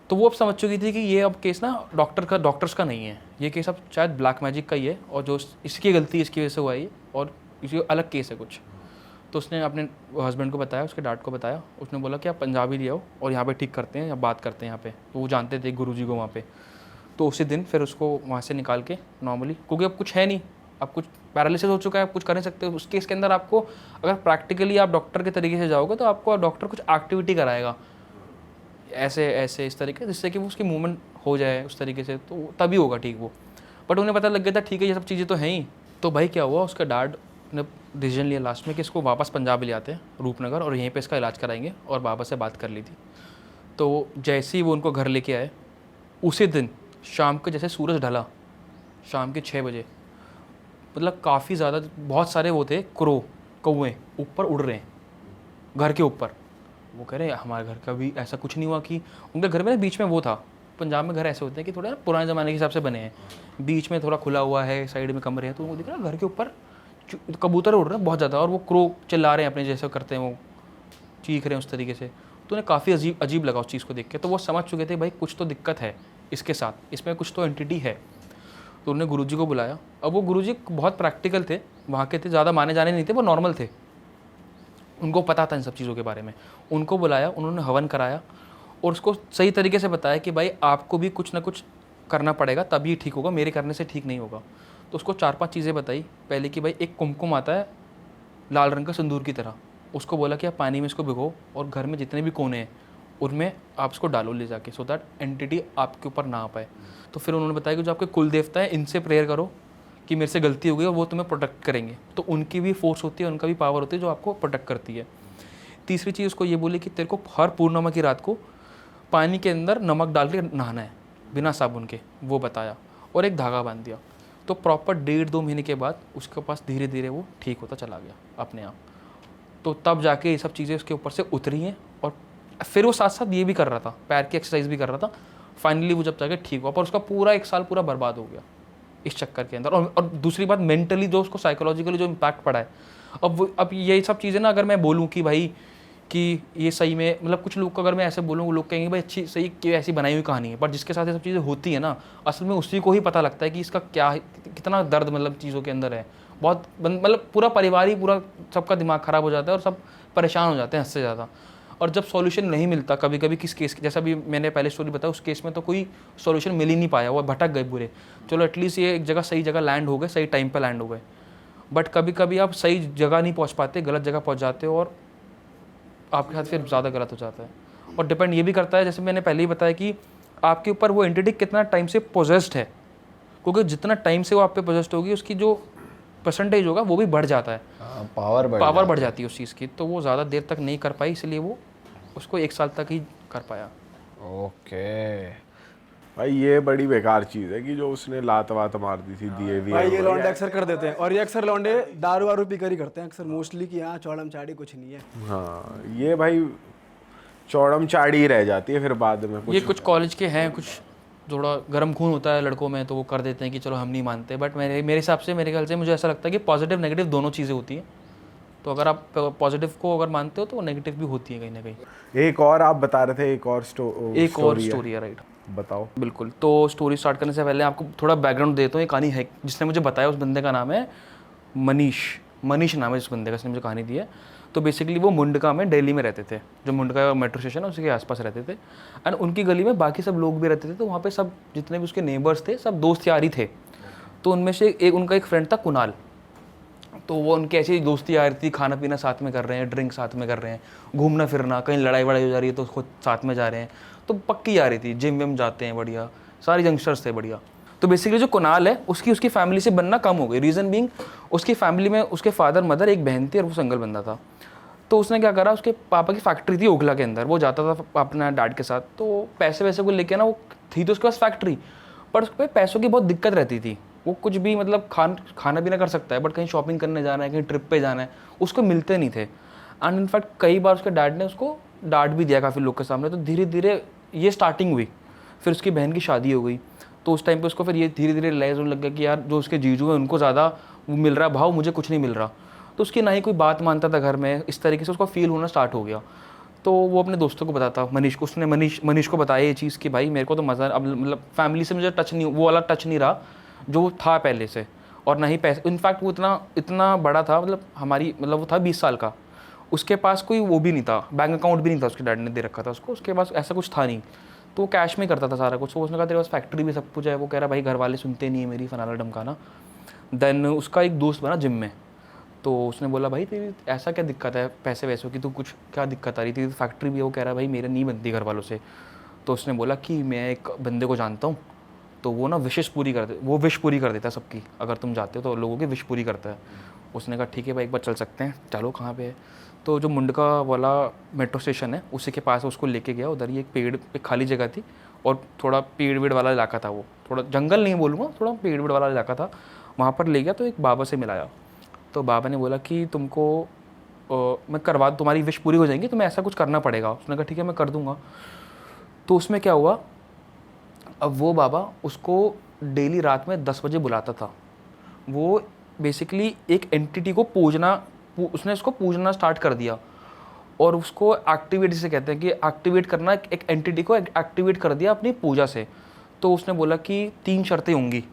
तो वो अब समझ चुकी थी कि ये अब केस ना डॉक्टर्स का नहीं है, ये केस अब शायद ब्लैक मैजिक का ही है, और जो इसकी गलती इसकी वजह से हुआ है, और इसी अलग केस है कुछ। तो उसने अपने हस्बैंड को बताया, उसके डैड को बताया। उसने बोला कि आप पंजाबी ले आओ और यहाँ पे ठीक करते हैं या बात करते हैं यहाँ पे। तो वो जानते थे गुरुजी को वहाँ पे। तो उसी दिन फिर उसको वहाँ से निकाल के नॉर्मली, क्योंकि अब कुछ है नहीं, अब कुछ पैरालिसिस हो चुका है, आप कुछ कर नहीं सकते। उस केस के अंदर आपको अगर प्रैक्टिकली आप डॉक्टर के तरीके से जाओगे तो आपको डॉक्टर कुछ एक्टिविटी कराएगा ऐसे इस तरीके, जिससे कि वो उसकी मूवमेंट हो जाए उस तरीके से, तो तभी होगा ठीक वो। बट उन्हें पता लग गया था ठीक है ये सब चीज़ें तो हैं ही। तो भाई क्या हुआ, उसका डैड ने डिसीजन लिया लास्ट में कि इसको वापस पंजाब ले आते हैं रूपनगर, और यहीं पे इसका इलाज कराएंगे, और बाबा से बात कर ली थी। तो जैसे ही वो उनको घर लेके आए, उसी दिन शाम को जैसे सूरज ढला, शाम के 6 बजे, मतलब काफ़ी ज़्यादा, बहुत सारे वो थे कौवे ऊपर उड़ रहे हैं घर के ऊपर। वो कह रहे हैं हमारे घर का भी ऐसा कुछ नहीं हुआ कि उनके घर में ना बीच में वो था, पंजाब में घर ऐसे होते हैं कि थोड़ा ना पुराने ज़माने के हिसाब से बने हैं, बीच में थोड़ा खुला हुआ है, साइड में कमरे हैं, तो वो दिख रहा है घर के ऊपर कबूतर उड़ रहे हैं बहुत ज़्यादा, और वो क्रो चिल्ला रहे हैं अपने जैसे करते हैं, वो चीख रहे हैं उस तरीके से। तो उन्हें काफ़ी अजीब लगा उस चीज़ को देख के। तो वो समझ चुके थे भाई कुछ तो दिक्कत है इसके साथ, इसमें कुछ तो एंटिटी है। तो उन्होंने गुरुजी को बुलाया। अब वो गुरुजी बहुत प्रैक्टिकल थे, वहाँ के थे, ज़्यादा माने जाने नहीं थे, वो नॉर्मल थे, उनको पता था इन सब चीज़ों के बारे में। उनको बुलाया, उन्होंने हवन कराया और उसको सही तरीके से बताया कि भाई आपको भी कुछ ना कुछ करना पड़ेगा तभी ठीक होगा, मेरे करने से ठीक नहीं होगा। तो उसको 4-5 चीज़ें बताई। पहले कि भाई एक कुमकुम आता है लाल रंग का सिंदूर की तरह, उसको बोला कि आप पानी में इसको भिगो और घर में जितने भी कोने हैं उनमें आप इसको डालो ले जाके, सो दैट एंटिटी आपके ऊपर ना आ पाए। तो फिर उन्होंने बताया कि जो आपके कुल देवता है इनसे प्रेयर करो कि मेरे से गलती हो गई और वो तुम्हें प्रोटेक्ट करेंगे। तो उनकी भी फोर्स होती है, उनका भी पावर होती है जो आपको प्रोटेक्ट करती है। तीसरी चीज़ उसको ये बोली कि तेरे को हर पूर्णिमा की रात को पानी के अंदर नमक डाल के नहाना है बिना साबुन के, वो बताया, और एक धागा बांध दिया। तो प्रॉपर 1.5-2 महीने के बाद उसके पास धीरे धीरे वो ठीक होता चला गया अपने आप। तो तब जाके ये सब चीज़ें उसके ऊपर से उतरी हैं। और फिर वो साथ साथ ये भी कर रहा था, पैर की एक्सरसाइज भी कर रहा था। फाइनली वो जब जाके ठीक हुआ, पर उसका पूरा 1 साल पूरा बर्बाद हो गया इस चक्कर के अंदर। और दूसरी बात, मेंटली जो उसको साइकोलॉजिकली जो इम्पैक्ट पड़ा है। अब ये सब चीज़ें ना, अगर मैं बोलूँ कि भाई कि ये सही में, मतलब कुछ लोग को अगर मैं ऐसे बोलूँ, वो लोग कहेंगे भाई अच्छी सही कि ऐसी बनाई हुई कहानी है, पर जिसके साथ ये सब चीज़ें होती है ना, असल में उसी को ही पता लगता है कि इसका क्या, कितना दर्द मतलब चीज़ों के अंदर है। बहुत मतलब पूरा परिवार ही, पूरा सबका दिमाग ख़राब हो जाता है और सब परेशान हो जाते हैं हद से ज़्यादा। और जब सॉल्यूशन नहीं मिलता कभी कभी किस केस, जैसा भी मैंने पहले स्टोरी बताया, उस केस में तो कोई सॉल्यूशन मिल ही नहीं पाया, वो भटक गए पूरे। चलो एटलीस्ट ये एक जगह सही जगह लैंड हो गए, सही टाइम पे लैंड हो गए। बट कभी कभी आप सही जगह नहीं पहुंच पाते, गलत जगह पहुंच जाते हो और आपके साथ फिर ज़्यादा गलत हो जाता है। और डिपेंड ये भी करता है, जैसे मैंने पहले ही बताया, कि आपके ऊपर वो एंटिटी कितना टाइम से पोजेस्ड है, क्योंकि जितना टाइम से वो आप पे पोजेस्ड होगी उसकी जो परसेंटेज होगा वो भी बढ़ जाता है, पावर बढ़ जाती है उस चीज़ की। तो वो ज़्यादा देर तक नहीं कर पाई, इसलिए वो उसको 1 साल तक ही कर पाया। ओके भाई ये बड़ी बेकार चीज़ है कि जो उसने लात वात मार दी थी दिए भी भाई ये लौंडे अक्सर कर देते हैं, और ये अक्सर लौंडे दारू वारू पीकर ही करते हैं अक्सर मोस्टली, कि हाँ चौड़म चाड़ी कुछ नहीं है। हाँ, ये भाई चौड़म चाड़ी रह जाती है फिर बाद में। ये कुछ कॉलेज के हैं, कुछ थोड़ा गर्म खून होता है लड़कों में, तो वो कर देते हैं कि चलो हम नहीं मानते। बट मेरे हिसाब से, मेरे ख्याल से मुझे ऐसा लगता है कि पॉजिटिव नेगेटिव दोनों चीज़ें होती हैं। तो अगर आप पॉजिटिव को अगर मानते हो तो नेगेटिव भी होती है कहीं ना कहीं। एक और आप बता रहे थे, एक और स्टोरी है, राइट, बताओ। बिल्कुल। तो स्टोरी स्टार्ट करने से पहले आपको थोड़ा बैकग्राउंड देता हूँ। ये कहानी है, जिसने मुझे बताया उस बंदे का नाम है मनीष नाम है जिस बंदे का, जिसने मुझे कहानी दी है। तो बेसिकली वो मुंडका में दिल्ली में रहते थे, जो मुंडका मेट्रो स्टेशन है उसके आसपास रहते थे। एंड उनकी गली में बाकी सब लोग भी रहते थे, तो वहाँ पे सब जितने भी उसके नेबर्स थे सब दोस्त यार ही थे। तो उनमें से उनका एक फ्रेंड था कुणाल। तो वो उनकी ऐसी दोस्ती यार थी, खाना पीना साथ में कर रहे हैं, ड्रिंक साथ में कर रहे हैं, घूमना फिरना, कहीं लड़ाई वड़ाई हो जा रही है तो खुद साथ में जा रहे हैं। तो पक्की यारी थी, जिम विम जाते हैं बढ़िया, सारे यंगस्टर्स थे बढ़िया। तो बेसिकली जो कुणाल है उसकी फैमिली से बनना कम हो गई। रीज़न बीइंग, उसकी फैमिली में उसके फादर मदर, एक बहन थी और वो सिंगल बंदा था। तो उसने क्या करा, उसके पापा की फैक्ट्री थी ओखला के अंदर, वो जाता था अपना डैड के साथ। तो पैसे वैसे को लेके ना, वो थी तो उसके पास फैक्ट्री, पर उस पर पैसों की बहुत दिक्कत रहती थी। वो कुछ भी मतलब खाना पीना कर सकता है, बट कहीं शॉपिंग करने जाना है, कहीं ट्रिप पे जाना है, उसको मिलते नहीं थे। एंड इनफैक्ट कई बार उसके डैड ने उसको डांट भी दिया काफ़ी लोग के सामने। तो धीरे धीरे ये स्टार्टिंग हुई, फिर उसकी बहन की शादी हो गई। तो उस टाइम पे उसको फिर ये धीरे धीरे रियलाइज होने लग गया कि यार जो उसके जीजू हैं उनको ज़्यादा वो मिल रहा है भाव, मुझे कुछ नहीं मिल रहा। तो उसकी ना ही कोई बात मानता था घर में, इस तरीके से उसको फील होना स्टार्ट हो गया। तो वो अपने दोस्तों को बताता, मनीष को, उसने मनीष को बताया ये चीज़ कि भाई मेरे को तो मज़ा, अब मतलब फैमिली से मुझे टच नहीं, वो वाला टच नहीं रहा जो था पहले से, और ना ही पैसे। इनफैक्ट वो इतना बड़ा था, मतलब हमारी, मतलब वो था 20 साल का, उसके पास कोई वो भी नहीं था, बैंक अकाउंट भी नहीं था, उसके डैड ने दे रखा था उसको, उसके पास ऐसा कुछ था नहीं। तो वो कैश में करता था सारा कुछ। तो उसने कहा तेरे पास फैक्ट्री भी सब कुछ है। वो कह रहा भाई घर वाले सुनते नहीं है मेरी, फनाना ढमकाना। देन उसका एक दोस्त बना जिम में, तो उसने बोला भाई तेरी ऐसा क्या दिक्कत है पैसे वैसों की, तो कुछ क्या दिक्कत आ रही थी, फैक्ट्री भी है। वो कह रहा भाई मेरे नहीं बनती घर वालों से। तो उसने बोला कि मैं एक बंदे को जानता हूँ, तो वो ना विश पूरी कर देता है सबकी, अगर तुम जाते हो तो लोगों की विश पूरी करता है। उसने कहा ठीक है भाई एक बार चल सकते हैं, चलो कहाँ पे है। तो जो मुंडका वाला मेट्रो स्टेशन है उसी के पास उसको लेके गया। उधर ही एक पेड़, एक खाली जगह थी और थोड़ा पेड़ वेड़ वाला इलाका था, वो थोड़ा जंगल नहीं बोलूँगा, थोड़ा पेड़ वेड़ वाला इलाका था। वहाँ पर ले गया तो एक बाबा से मिलाया। तो बाबा ने बोला कि तुमको मैं करवा, तुम्हारी विश पूरी हो जाएंगी, तुम्हें ऐसा कुछ करना पड़ेगा। उसने कहा ठीक है मैं कर दूंगा। तो उसमें क्या हुआ, अब वो बाबा उसको डेली रात में 10 बजे बुलाता था। वो बेसिकली एक एंटिटी को उसने उसको पूजना स्टार्ट कर दिया और उसको एक्टिवेट, जिसे कहते हैं कि एक्टिवेट करना, एक एंटिटी को एक्टिवेट कर दिया अपनी पूजा से। तो उसने बोला कि 3 शर्तें होंगी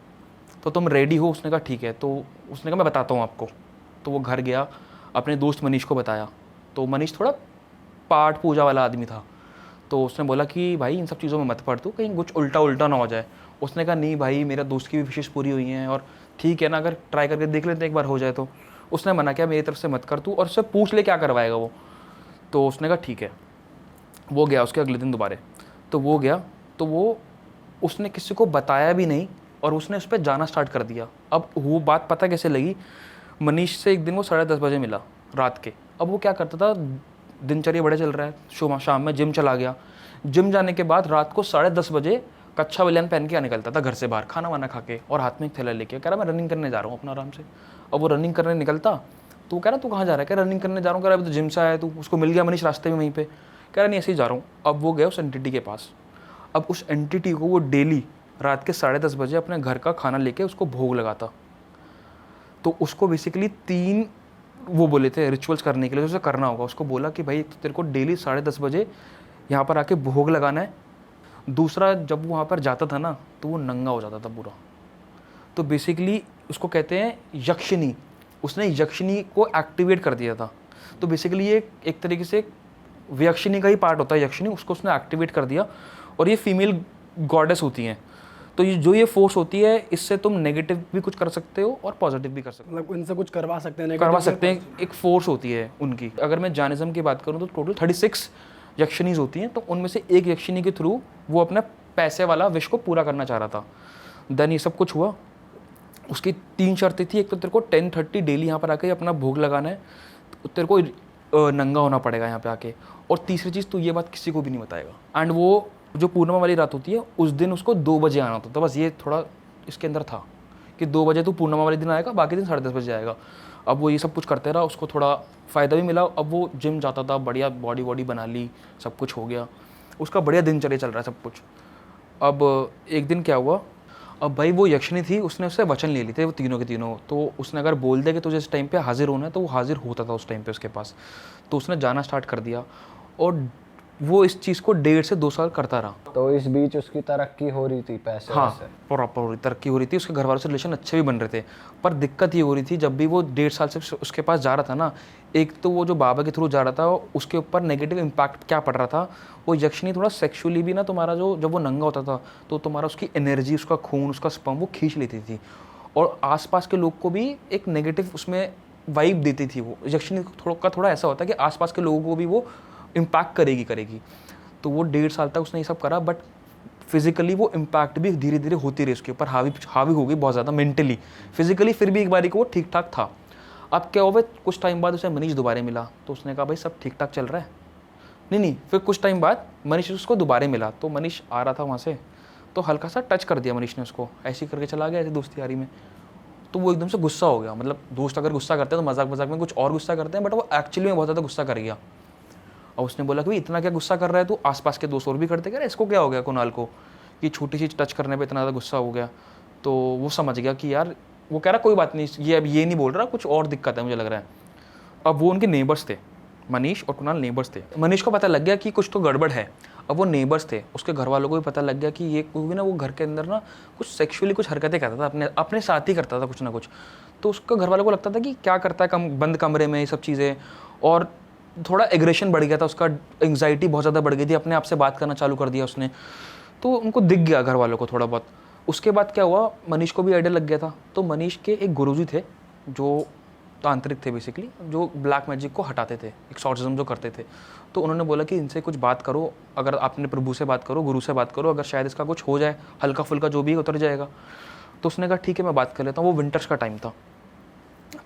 तो तुम रेडी हो? उसने कहा ठीक है। तो उसने कहा मैं बताता हूँ आपको। तो वो घर गया, अपने दोस्त मनीष को बताया। तो मनीष थोड़ा पाठ पूजा वाला आदमी था, तो उसने बोला कि भाई इन सब चीज़ों में मत पड़ तू, कहीं कुछ उल्टा उल्टा ना हो जाए। उसने कहा नहीं भाई, मेरा दोस्त की भी विशेष पूरी हुई हैं और ठीक है ना, अगर ट्राई करके देख लेते हैं एक बार हो जाए तो। उसने मना किया मेरी तरफ से मत कर तू, और उससे पूछ ले क्या करवाएगा वो। तो उसने कहा ठीक है। वो गया उसके अगले दिन दोबारा, तो वो गया तो वो उसने किसी को बताया भी नहीं और उसने उस पर जाना स्टार्ट कर दिया। अब वो बात पता कैसे लगी, मनीष से एक दिन वो 10:30 बजे मिला रात के। अब वो क्या करता था, दिनचर्या बड़े चल रहा है, शाम में जिम चला गया। जिम जाने के बाद रात को 10:30 बजे कच्छा बनियान पहन के निकलता था घर से बाहर, खाना वाना खा के, और हाथ में एक थैला लेके। कह रहा मैं रनिंग करने जा रहा हूँ अपना आराम से। अब वो रनिंग करने निकलता तो वो कह रहा तू कहाँ जा रहा है? कह रनिंग करने जा रहा हूँ। कह रहा अभी तो जिम से आया तू। उसको मिल गया मनीष रास्ते में वहीं पे। कह रहा नहीं ऐसे ही जा रहा हूँ। अब वो गया उस एंटिटी के पास। अब उस एंटिटी को वो डेली रात के 10:30 बजे अपने घर का खाना लेके उसको भोग लगाता। तो उसको बेसिकली 3 वो बोले थे रिचुअल्स करने के लिए, उसे करना होगा। उसको बोला कि भाई तेरे को डेली 10:30 बजे यहाँ पर आके भोग लगाना है। दूसरा, जब वो वहाँ पर जाता था ना तो वो नंगा हो जाता था पूरा। तो बेसिकली उसको कहते हैं यक्षिनी। उसने यक्षिनी को एक्टिवेट कर दिया था। तो बेसिकली ये एक तरीके से व्यक्षिनी का ही पार्ट होता है यक्षिनी, उसको उसने एक्टिवेट कर दिया। और ये फीमेल गॉडेस होती हैं। तो ये जो ये फोर्स होती है, इससे तुम नेगेटिव भी कुछ कर सकते हो और पॉजिटिव भी कर सकते हो। मतलब इनसे कुछ करवा सकते हैं, करवा सकते हैं, एक फोर्स होती है उनकी। अगर मैं जैनिज्म की बात करूँ तो टोटल 36 यक्षिनीज होती हैं। तो उनमें से एक यक्षिनी के थ्रू वो अपना पैसे वाला विश को पूरा करना चाह रहा था। देन ये सब कुछ हुआ। उसकी 3 शर्तें थी। एक तो तेरे को 10:30 डेली यहाँ पर आके अपना भोग लगाना है, तेरे को नंगा होना पड़ेगा यहाँ पे आके, और तीसरी चीज़ तू ये बात किसी को भी नहीं बताएगा। एंड वो जो पूर्णिमा वाली रात होती है उस दिन उसको 2 बजे आना होता था। बस ये थोड़ा इसके अंदर था कि 2 बजे तू पूर्णिमा वाले दिन आएगा, बाकी दिन 10:30 बजे आएगा। अब वो ये सब कुछ करते रहा, उसको थोड़ा फ़ायदा भी मिला। अब वो जिम जाता था, बढ़िया बॉडी वॉडी बना ली, सब कुछ हो गया, उसका बढ़िया दिनचर्या चल रहा है सब कुछ। अब एक दिन क्या हुआ, अब भाई वो यक्षिणी थी, उसने उससे वचन ले लिए थे वो तीनों के तीनों। तो उसने अगर बोल दिया कि तुझे इस टाइम पे हाजिर होना है तो वो हाजिर होता था उस टाइम पे उसके पास। तो उसने जाना स्टार्ट कर दिया और वो इस चीज़ को 1.5 से 2 साल करता रहा। तो इस बीच उसकी तरक्की हो रही थी, पैसे हाँ, वैसे? प्रॉपर हो रही, तरक्की हो रही थी, उसके घर वालों से रिलेशन अच्छे भी बन रहे थे। पर दिक्कत ये हो रही थी, जब भी वो 1.5 साल से उसके पास जा रहा था ना, एक तो वो जो बाबा के थ्रू जा रहा था उसके ऊपर नेगेटिव इम्पैक्ट क्या पड़ रहा था, वो यक्षिणी थोड़ा सेक्सुअली भी ना, तुम्हारा जो जब वो नंगा होता था तो तुम्हारा उसकी एनर्जी, उसका खून, उसका स्पर्म वो खींच लेती थी और आसपास के लोग को भी एक नेगेटिव उसमें वाइब देती थी। वो यक्षिणी थोड़ा ऐसा होता है कि आसपास के लोगों को भी वो इम्पैक्ट करेगी। तो वो 1.5 साल तक उसने ये सब करा, बट फिजिकली वो इम्पैक्ट भी धीरे धीरे होती रही उसके ऊपर, हावी हो गई बहुत ज़्यादा मेंटली, फिजिकली फिर भी एक बारी को वो ठीक ठाक था। अब क्या हुआ, कुछ टाइम बाद उसे मनीष दोबारा मिला। तो उसने कहा भाई सब ठीक ठाक चल रहा है। नहीं, फिर कुछ टाइम बाद मनीष उसको दोबारा मिला। तो मनीष आ रहा था वहाँ से, तो हल्का सा टच कर दिया मनीष ने उसको, ऐसे ही करके चला गया, ऐसे दोस्ती यारी में। तो वो एकदम से गुस्सा हो गया। मतलब दोस्त अगर गुस्सा करते हैं तो मजाक में कुछ और गुस्सा करते हैं, बट वो एक्चुअली में बहुत ज़्यादा गुस्सा कर गया। और उसने बोला कि भाई इतना क्या गुस्सा कर रहा है तू? आसपास के दोस्त और भी करते, कह रहे इसको क्या हो गया कुणाल को कि छोटी सी टच करने पे इतना ज़्यादा गुस्सा हो गया। तो वो समझ गया कि यार, वो कह रहा कोई बात नहीं, ये अब ये नहीं बोल रहा, कुछ और दिक्कत है मुझे लग रहा है। अब वो उनके नेबर्स थे, मनीष और कुणाल नेबर्स थे। मनीष को पता लग गया कि कुछ तो गड़बड़ है। अब वो नेबर्स थे, उसके घर वालों को भी पता लग गया कि ये कोई भी ना, वो घर के अंदर ना कुछ सेक्सुअली कुछ हरकतें करता था, अपने साथ ही करता था कुछ ना कुछ। तो उसके घर वालों को लगता था कि क्या करता है बंद कमरे में ये सब चीज़ें, और थोड़ा एग्रेशन बढ़ गया था उसका, एंग्जाइटी बहुत ज़्यादा बढ़ गई थी, अपने आप से बात करना चालू कर दिया उसने। तो उनको दिख गया घर वालों को थोड़ा बहुत। उसके बाद क्या हुआ, मनीष को भी आइडिया लग गया था। तो मनीष के एक गुरुजी थे जो तांत्रिक थे बेसिकली, जो ब्लैक मैजिक को हटाते थे, एक्सॉर्सिज्म जो करते थे। तो उन्होंने बोला कि इनसे कुछ बात करो, अगर आपने प्रभु से बात करो, गुरु से बात करो, अगर शायद इसका कुछ हो जाए, हल्का फुल्का जो भी उतर जाएगा। तो उसने कहा ठीक है मैं बात कर लेता हूँ। वो विंटर्स का टाइम था।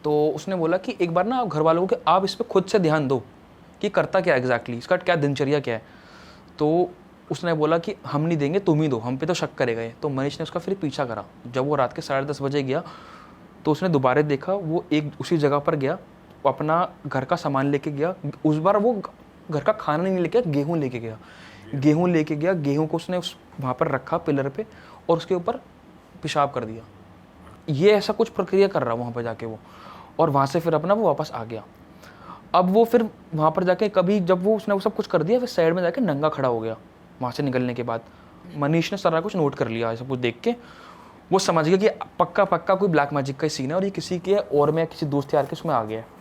तो उसने बोला कि एक बार ना घर वालों को कि आप इस पर खुद से ध्यान दो, कि करता क्या एग्जैक्टली, इसका क्या दिनचर्या क्या है। तो उसने बोला कि हम नहीं देंगे, तुम ही दो, हम पे तो शक करेगा ये। तो मनीष ने उसका फिर पीछा करा। जब वो रात के 10:30 बजे गया तो उसने दोबारा देखा, वो एक उसी जगह पर गया, वो अपना घर का सामान लेके गया। उस बार वो घर का खाना नहीं लेके गया, गेहूँ लेके गया। गेहूँ लेके गया, गेहूँ को उसने वहाँ पर रखा पिलर पे और उसके ऊपर पेशाब कर दिया। ये ऐसा कुछ प्रक्रिया कर रहा वहाँ पर जाके वो, और वहाँ से फिर अपना वो वापस आ गया। अब वो फिर वहाँ पर जाके कभी जब वो उसने वो सब कुछ कर दिया, फिर साइड में जाके नंगा खड़ा हो गया। वहाँ से निकलने के बाद मनीष ने सारा कुछ नोट कर लिया, सब कुछ देख के वो समझ गया कि पक्का पक्का कोई ब्लैक मैजिक का ही सीन है और ये किसी के और मैं किसी दोस्त यार के उसमें आ गया है।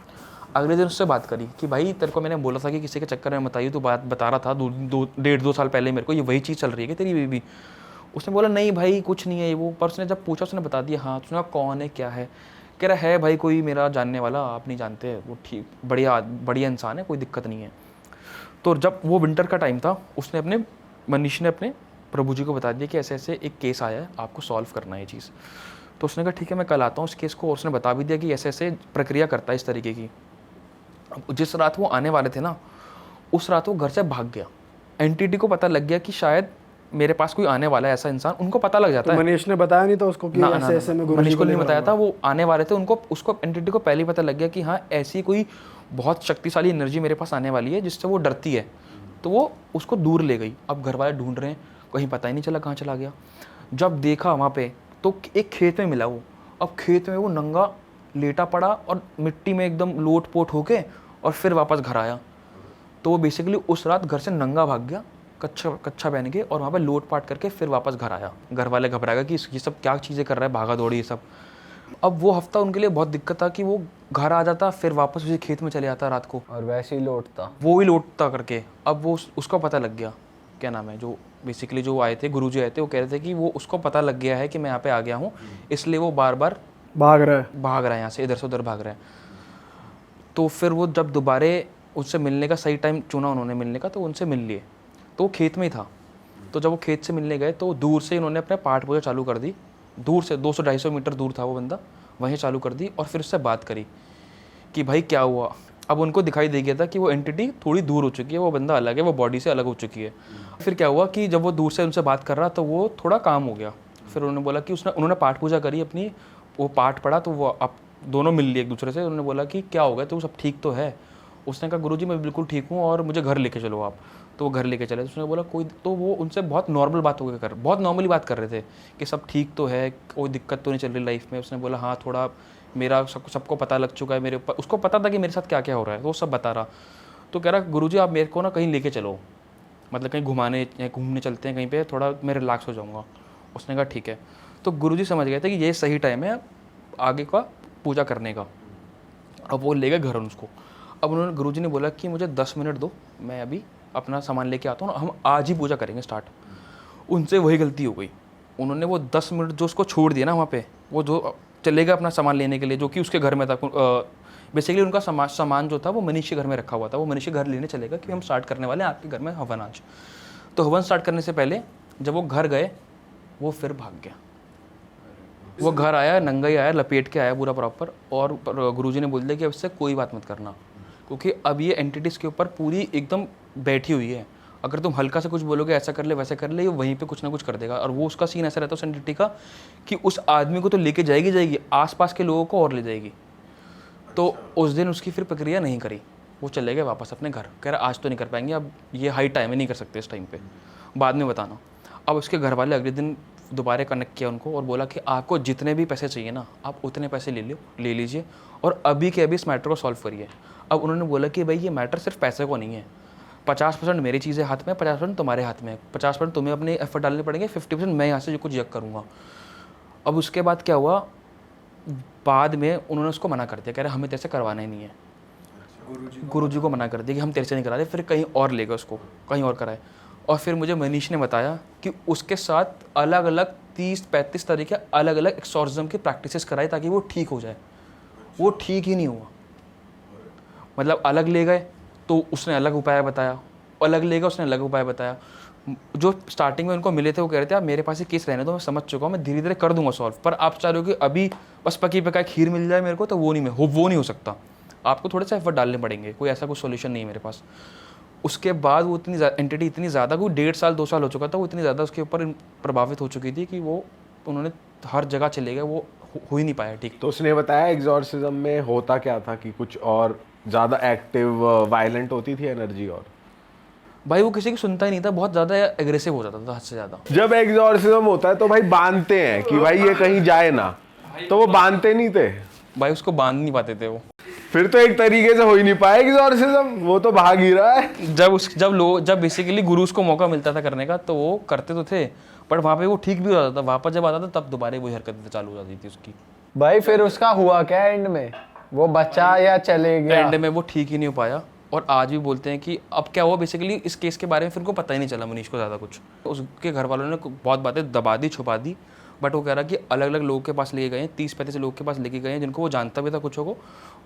अगले दिन उससे बात करी कि भाई तेरे को मैंने बोला था कि किसी के चक्कर में मत आई, तो बात बता रहा था 1.5-2 साल पहले मेरे को ये वही चीज़ चल रही है कि तेरी बेबी। उसने बोला नहीं भाई कुछ नहीं है वो, पर उसने जब पूछा उसने बता दिया। हाँ, उसने कहा कौन है क्या है, कह रहा है भाई कोई मेरा जानने वाला, आप नहीं जानते, वो ठीक बढ़िया इंसान है, कोई दिक्कत नहीं है। तो जब वो विंटर का टाइम था, उसने मनीष ने अपने प्रभु जी को बता दिया कि ऐसे ऐसे एक केस आया है, आपको सॉल्व करना है ये चीज़। तो उसने कहा ठीक है मैं कल आता हूँ इस केस को, और उसने बता भी दिया कि ऐसे ऐसे प्रक्रिया करता है इस तरीके की। अब जिस रात वो आने वाले थे ना, उस रात वो घर से भाग गया। एंटिटी को पता लग गया कि शायद मेरे पास कोई आने वाला है ऐसा इंसान, उनको पता लग जाता है। मनीष ने बताया नहीं तो उसको कि ऐसे ऐसे में मनीष को नहीं बताया था, वो आने वाले थे, उसको एंटिटी को पहले ही पता लग गया कि हाँ ऐसी कोई बहुत शक्तिशाली एनर्जी मेरे पास आने वाली है जिससे वो डरती है। तो वो उसको दूर ले गई। अब घर वाले ढूंढ रहे हैं, कहीं पता ही नहीं चला कहाँ चला गया। जब देखा वहाँ पे तो एक खेत में मिला वो। अब खेत में वो नंगा लेटा पड़ा और मिट्टी में एकदम लोट पोट होके और फिर वापस घर आया। तो वो बेसिकली उस रात घर से नंगा भाग गया, कच्छा पहन के, और वहाँ पे लोट पाट करके फिर वापस घर आया। घर वाले घबरा गए कि ये सब क्या चीज़ें कर रहा है, भागा दौड़ी ये सब। अब वो हफ्ता उनके लिए बहुत दिक्कत था कि वो घर आ जाता फिर वापस उसी खेत में चले जाता रात को, और वैसे ही लौटता, वो ही लौटता करके। अब वो उसको पता लग गया, क्या नाम है, जो बेसिकली जो आए थे गुरुजी आए थे, वो कह रहे थे कि वो उसको पता लग गया है कि मैं यहाँ पे आ गया हूँ, इसलिए वो बार बार भाग रहा है यहाँ से, इधर से उधर भाग रहा है। तो फिर वो जब दोबारे उससे मिलने का सही टाइम चुना उन्होंने मिलने का, तो उनसे मिल लिए। तो वो खेत में ही था। तो जब वो खेत से मिलने गए तो दूर से उन्होंने अपने पाठ पूजा चालू कर दी। दूर से 200-250 मीटर दूर था वो बंदा, वहीं चालू कर दी और फिर उससे बात करी कि भाई क्या हुआ। अब उनको दिखाई दे गया था कि वो एंटिटी थोड़ी दूर हो चुकी है, वो बंदा अलग है, वो बॉडी से अलग हो चुकी है। फिर क्या हुआ कि जब वो दूर से उनसे बात कर रहा तो वो थोड़ा काम हो गया। फिर उन्होंने बोला कि उन्होंने पाठ पूजा करी अपनी, वो पाठ पढ़ा, तो वो अब दोनों मिल लिए एक दूसरे से। उन्होंने बोला कि क्या हो गया, तो सब ठीक तो है। उसने कहा गुरुजी मैं बिल्कुल ठीक हूँ और मुझे घर लेके चलो आप। तो वो घर लेके चले। उसने बोला कोई, तो वो उनसे बहुत नॉर्मल बात हो गया, बहुत नॉर्मली बात कर रहे थे कि सब ठीक तो है, कोई दिक्कत तो नहीं चल रही लाइफ में। उसने बोला हाँ थोड़ा मेरा सबको पता लग चुका है मेरे ऊपर, उसको पता था कि मेरे साथ क्या क्या हो रहा है, तो वो सब बता रहा। तो कह रहा गुरुजी आप मेरे को ना कहीं लेके चलो, मतलब कहीं घूमने चलते हैं कहीं पे, थोड़ा मैं रिलैक्स हो जाऊँगा। उसने कहा ठीक है। तो गुरुजी समझ गए थे कि ये सही टाइम है आगे का पूजा करने का। अब वो ले गए घर उसको। अब उन्होंने गुरुजी ने बोला कि मुझे 10 मिनट दो, मैं अभी अपना सामान लेके आता हूँ, हम आज ही पूजा करेंगे स्टार्ट। उनसे वही गलती हो गई, उन्होंने वो 10 मिनट जो उसको छोड़ दिया ना वहाँ पे, वो जो चलेगा अपना सामान लेने के लिए जो कि उसके घर में था। बेसिकली उनका सामान जो था वो मनीष के घर में रखा हुआ था, वो मनीष के घर लेने चलेगा कि हम स्टार्ट करने वाले हैं आपके घर में हवन आज। तो हवन स्टार्ट करने से पहले जब वो घर गए, वो फिर भाग गया। वो घर आया, नंगा ही आया, लपेट के आया पूरा प्रॉपर, और गुरुजी ने बोल दिया कि अब इससे कोई बात मत करना, क्योंकि अब ये एंटिटीज़ के ऊपर पूरी एकदम बैठी हुई है। अगर तुम हल्का से कुछ बोलोगे, ऐसा कर ले वैसा कर ले, ये वहीं पे कुछ ना कुछ कर देगा। और वो उसका सीन ऐसा रहता है उस एंटिटी का कि उस आदमी को तो लेके जाएगी, आसपास के लोगों को और ले जाएगी। तो उस दिन उसकी फिर प्रक्रिया नहीं करी, वो चले गए वापस अपने घर। कह रहा आज तो नहीं कर पाएंगे, अब ये हाई टाइम है, नहीं कर सकते इस टाइम पे, बाद में बताना। अब उसके घर वाले अगले दिन दोबारा कनेक्ट किया उनको और बोला कि आपको जितने भी पैसे चाहिए ना, आप उतने पैसे ले लीजिए और अभी के अभी इस मैटर को सॉल्व करिए। अब उन्होंने बोला कि भाई ये मैटर सिर्फ पैसे को नहीं है, 50% मेरी चीज़ें हाथ में, 50% तुम्हारे हाथ में, 50% तुम्हें अपने एफर्ट डालने पड़ेंगे, 50% मैं यहाँ से जो कुछ यक करूँगा। अब उसके बाद क्या हुआ, बाद में उन्होंने उसको मना कर दिया, कह रहे हमें तेरे से करवाना ही नहीं है। गुरुजी को मना कर दिया कि हम तेरे से नहीं करा रहे। फिर कहीं और ले गए उसको, कहीं और कराए। और फिर मुझे मनीष ने बताया कि उसके साथ अलग अलग 30-35 तरीके अलग अलग एक्सॉर्सिज्म की प्रैक्टिसेस कराई ताकि वो ठीक हो जाए। वो ठीक ही नहीं हुआ, मतलब अलग ले गए तो उसने अलग उपाय बताया, अलग ले गए उसने अलग उपाय बताया। जो स्टार्टिंग में उनको मिले थे वो कह रहे थे आप मेरे पास ही केस रहने दो, मैं समझ चुका हूँ, मैं धीरे धीरे कर दूंगा सॉल्व, पर आप चाह रहे हो कि अभी बस पकी पकाई खीर मिल जाए मेरे को, तो वो नहीं हो सकता। आपको थोड़े से एफर्ट डालने पड़ेंगे, कोई ऐसा कोई सोल्यूशन नहीं है मेरे पास। उसके बाद वो इतनी एंटिटी इतनी ज़्यादा, कोई 1.5 साल 2 साल हो चुका था, वो इतनी ज़्यादा उसके ऊपर प्रभावित हो चुकी थी कि वो उन्होंने हर जगह चले गए, वो हो ही नहीं पाया ठीक। तो उसने बताया एग्जॉर्सिज्म में होता क्या था कि कुछ और ज़्यादा एक्टिव वायलेंट होती थी एनर्जी, और भाई वो किसी की सुनता ही नहीं था, बहुत ज़्यादा एग्रेसिव हो जाता था हद से ज़्यादा। जब एग्जॉर्सिज्म होता है तो भाई बांधते हैं कि भाई ये कहीं जाए ना, तो वो बांधते नहीं थे भाई उसको बांध नहीं पाते थे वो। फिर तो एक तरीके से हो ही नहीं पाया एग्जॉर्सिज्म, वो तो भाग ही रहा है। जब बेसिकली गुरुज को मौका मिलता था करने का तो वो करते तो थे, बट वहाँ पे वो ठीक भी हो जाता था। वापस जब आता था तब दोबारा वही हरकतें चालू हो जाती थी उसकी। भाई फिर उसका हुआ क्या एंड में, वो बचा या चले गया? एंड में वो ठीक ही नहीं हो पाया, और आज भी बोलते हैं कि अब क्या हुआ बेसिकली इस केस के बारे में फिर को पता ही नहीं चला मनीष को ज़्यादा कुछ। उसके घर वालों ने बहुत बातें दबा दी, छुपा दी, बट वो कह रहा कि अलग अलग लोगों के पास लेके गए हैं, 30-35 लोगों के पास लेके गए हैं जिनको वो जानता भी था कुछ को।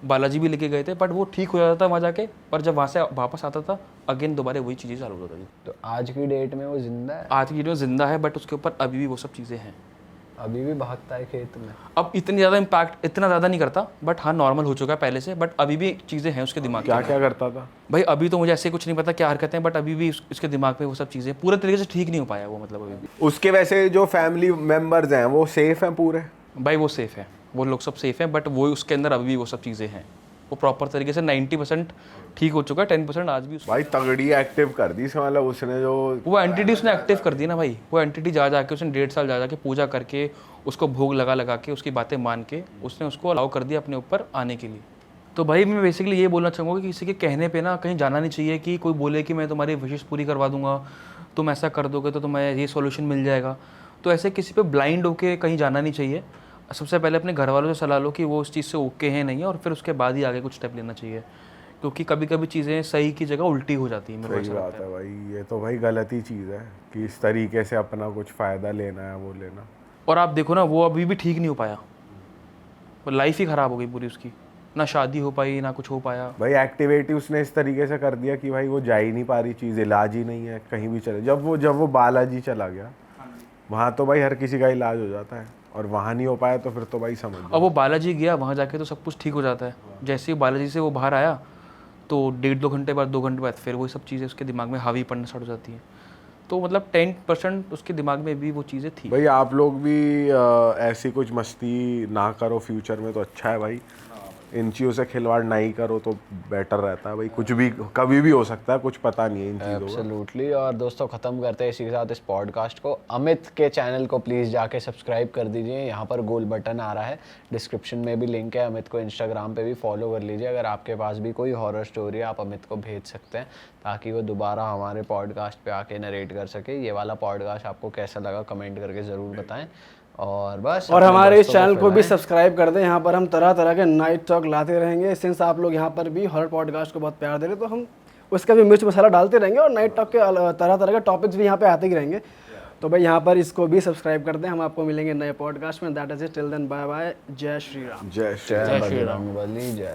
बालाजी भी लेके गए थे, बट वो ठीक हो जाता था वहाँ जाके, पर जब वहाँ से वापस आता था अगेन दोबारा वही चीज़ें चालू हो जाती थी। तो आज की डेट में वो जिंदा है? आज की डेट में जिंदा है, बट उसके ऊपर अभी भी वो सब चीज़ें हैं। अभी भी भागता है खेत में? अब इतनी ज़्यादा इम्पैक्ट इतना ज़्यादा नहीं करता, बट हाँ नॉर्मल हो चुका है पहले से, बट अभी भी चीज़ें हैं उसके दिमाग क्या में। क्या करता था भाई अभी तो मुझे ऐसे कुछ नहीं पता क्या हरकतें हैं, बट अभी भी उसके दिमाग में वो सब चीज़ें पूरे तरीके से ठीक नहीं हो पाया वो, मतलब अभी भी। उसके वैसे जो फैमिली मेंबर्स हैं वो सेफ हैं पूरे? भाई वो सेफ़ है, वो लोग सब सेफ़ हैं, बट वो उसके अंदर अभी भी वो सब चीज़ें हैं। वो प्रॉपर तरीके से 90% ठीक हो चुका है, 10% आज भी भाई तगड़ी एक्टिव कर दी इसका मतलब उसने, जो वो एंटिटी उसने एक्टिव कर दी ना भाई। वो एंटिटी जा जाके उसने 1.5 साल जा जाके पूजा करके उसको भोग लगा लगा के उसकी बातें मान के उसने उसको अलाउ कर दिया अपने ऊपर आने के लिए। तो भाई मैं बेसिकली ये बोलना चाहूँगा कि किसी के कहने पे ना कहीं जाना नहीं चाहिए कि कोई बोले कि मैं तुम्हारी विशेष पूरी करवा दूंगा, तुम ऐसा कर दोगे तो तुम्हें ये सॉल्यूशन मिल जाएगा। तो ऐसे किसी पे ब्लाइंड होके कहीं जाना नहीं चाहिए। सबसे पहले अपने घर वालों से सलाह लो कि वो उस चीज़ से ओके हैं नहीं है, और फिर उसके बाद ही आगे कुछ स्टेप लेना चाहिए, क्योंकि कभी कभी चीज़ें सही की जगह उल्टी हो जाती है। मेरे को सही ऐसा बात लगता है भाई, ये तो भाई गलत ही चीज़ है कि इस तरीके से अपना कुछ फ़ायदा लेना है वो लेना। और आप देखो ना वो अभी भी ठीक नहीं हो पाया, वो लाइफ ही ख़राब हो गई पूरी उसकी, ना शादी हो पाई ना कुछ हो पाया। भाई एक्टिविटी उसने इस तरीके से कर दिया कि भाई वो जा ही नहीं पा रही चीज़, इलाज ही नहीं है कहीं भी चले। जब वो बालाजी चला गया वहाँ तो भाई हर किसी का इलाज हो जाता है, और वहाँ नहीं हो पाया तो फिर तो भाई समझ लो। अब वो बालाजी गया वहाँ जाके तो सब कुछ ठीक हो जाता है। जैसे ही बालाजी से वो बाहर आया तो 1.5-2 घंटे बाद 2 घंटे बाद फिर वही सब चीज़ें उसके दिमाग में हावी पड़ना स्टार्ट हो जाती हैं। तो मतलब 10% उसके दिमाग में भी वो चीज़ें थी। भाई आप लोग भी ऐसी कुछ मस्ती ना करो फ्यूचर में तो अच्छा है भाई, इन चीज़ों से खिलवाड़ नहीं करो तो बेटर रहता है भाई। कुछ भी कभी भी हो सकता है, कुछ पता नहीं है इन चीज़ों का। एब्सोल्युटली। और दोस्तों ख़त्म करते हैं इसी के साथ इस पॉडकास्ट को। अमित के चैनल को प्लीज़ जाके सब्सक्राइब कर दीजिए, यहाँ पर गोल बटन आ रहा है, डिस्क्रिप्शन में भी लिंक है। अमित को इंस्टाग्राम पे भी फॉलो कर लीजिए। अगर आपके पास भी कोई हॉरर स्टोरी है आप अमित को भेज सकते हैं ताकि वो दोबारा हमारे पॉडकास्ट पे आके नरेट कर सके। ये वाला पॉडकास्ट आपको कैसा लगा कमेंट करके ज़रूर बताएं। और बस और अपने हमारे इस दोस्तों चैनल को भी फैलाएं। सब्सक्राइब कर दें। यहाँ पर हम तरह तरह के नाइट टॉक लाते रहेंगे। सिंस आप लोग यहाँ पर भी हॉरर पॉडकास्ट को बहुत प्यार दे रहे हैं तो हम उसका भी मिर्च मसाला डालते रहेंगे, और नाइट टॉक के तरह तरह के टॉपिक्स भी यहाँ पे आते ही रहेंगे। तो भाई यहाँ पर इसको भी सब्सक्राइब कर दें। हम आपको मिलेंगे नए पॉडकास्ट में। That is it, till then bye bye. जय श्री राम। जय श्री राम। जय श्री राम। जय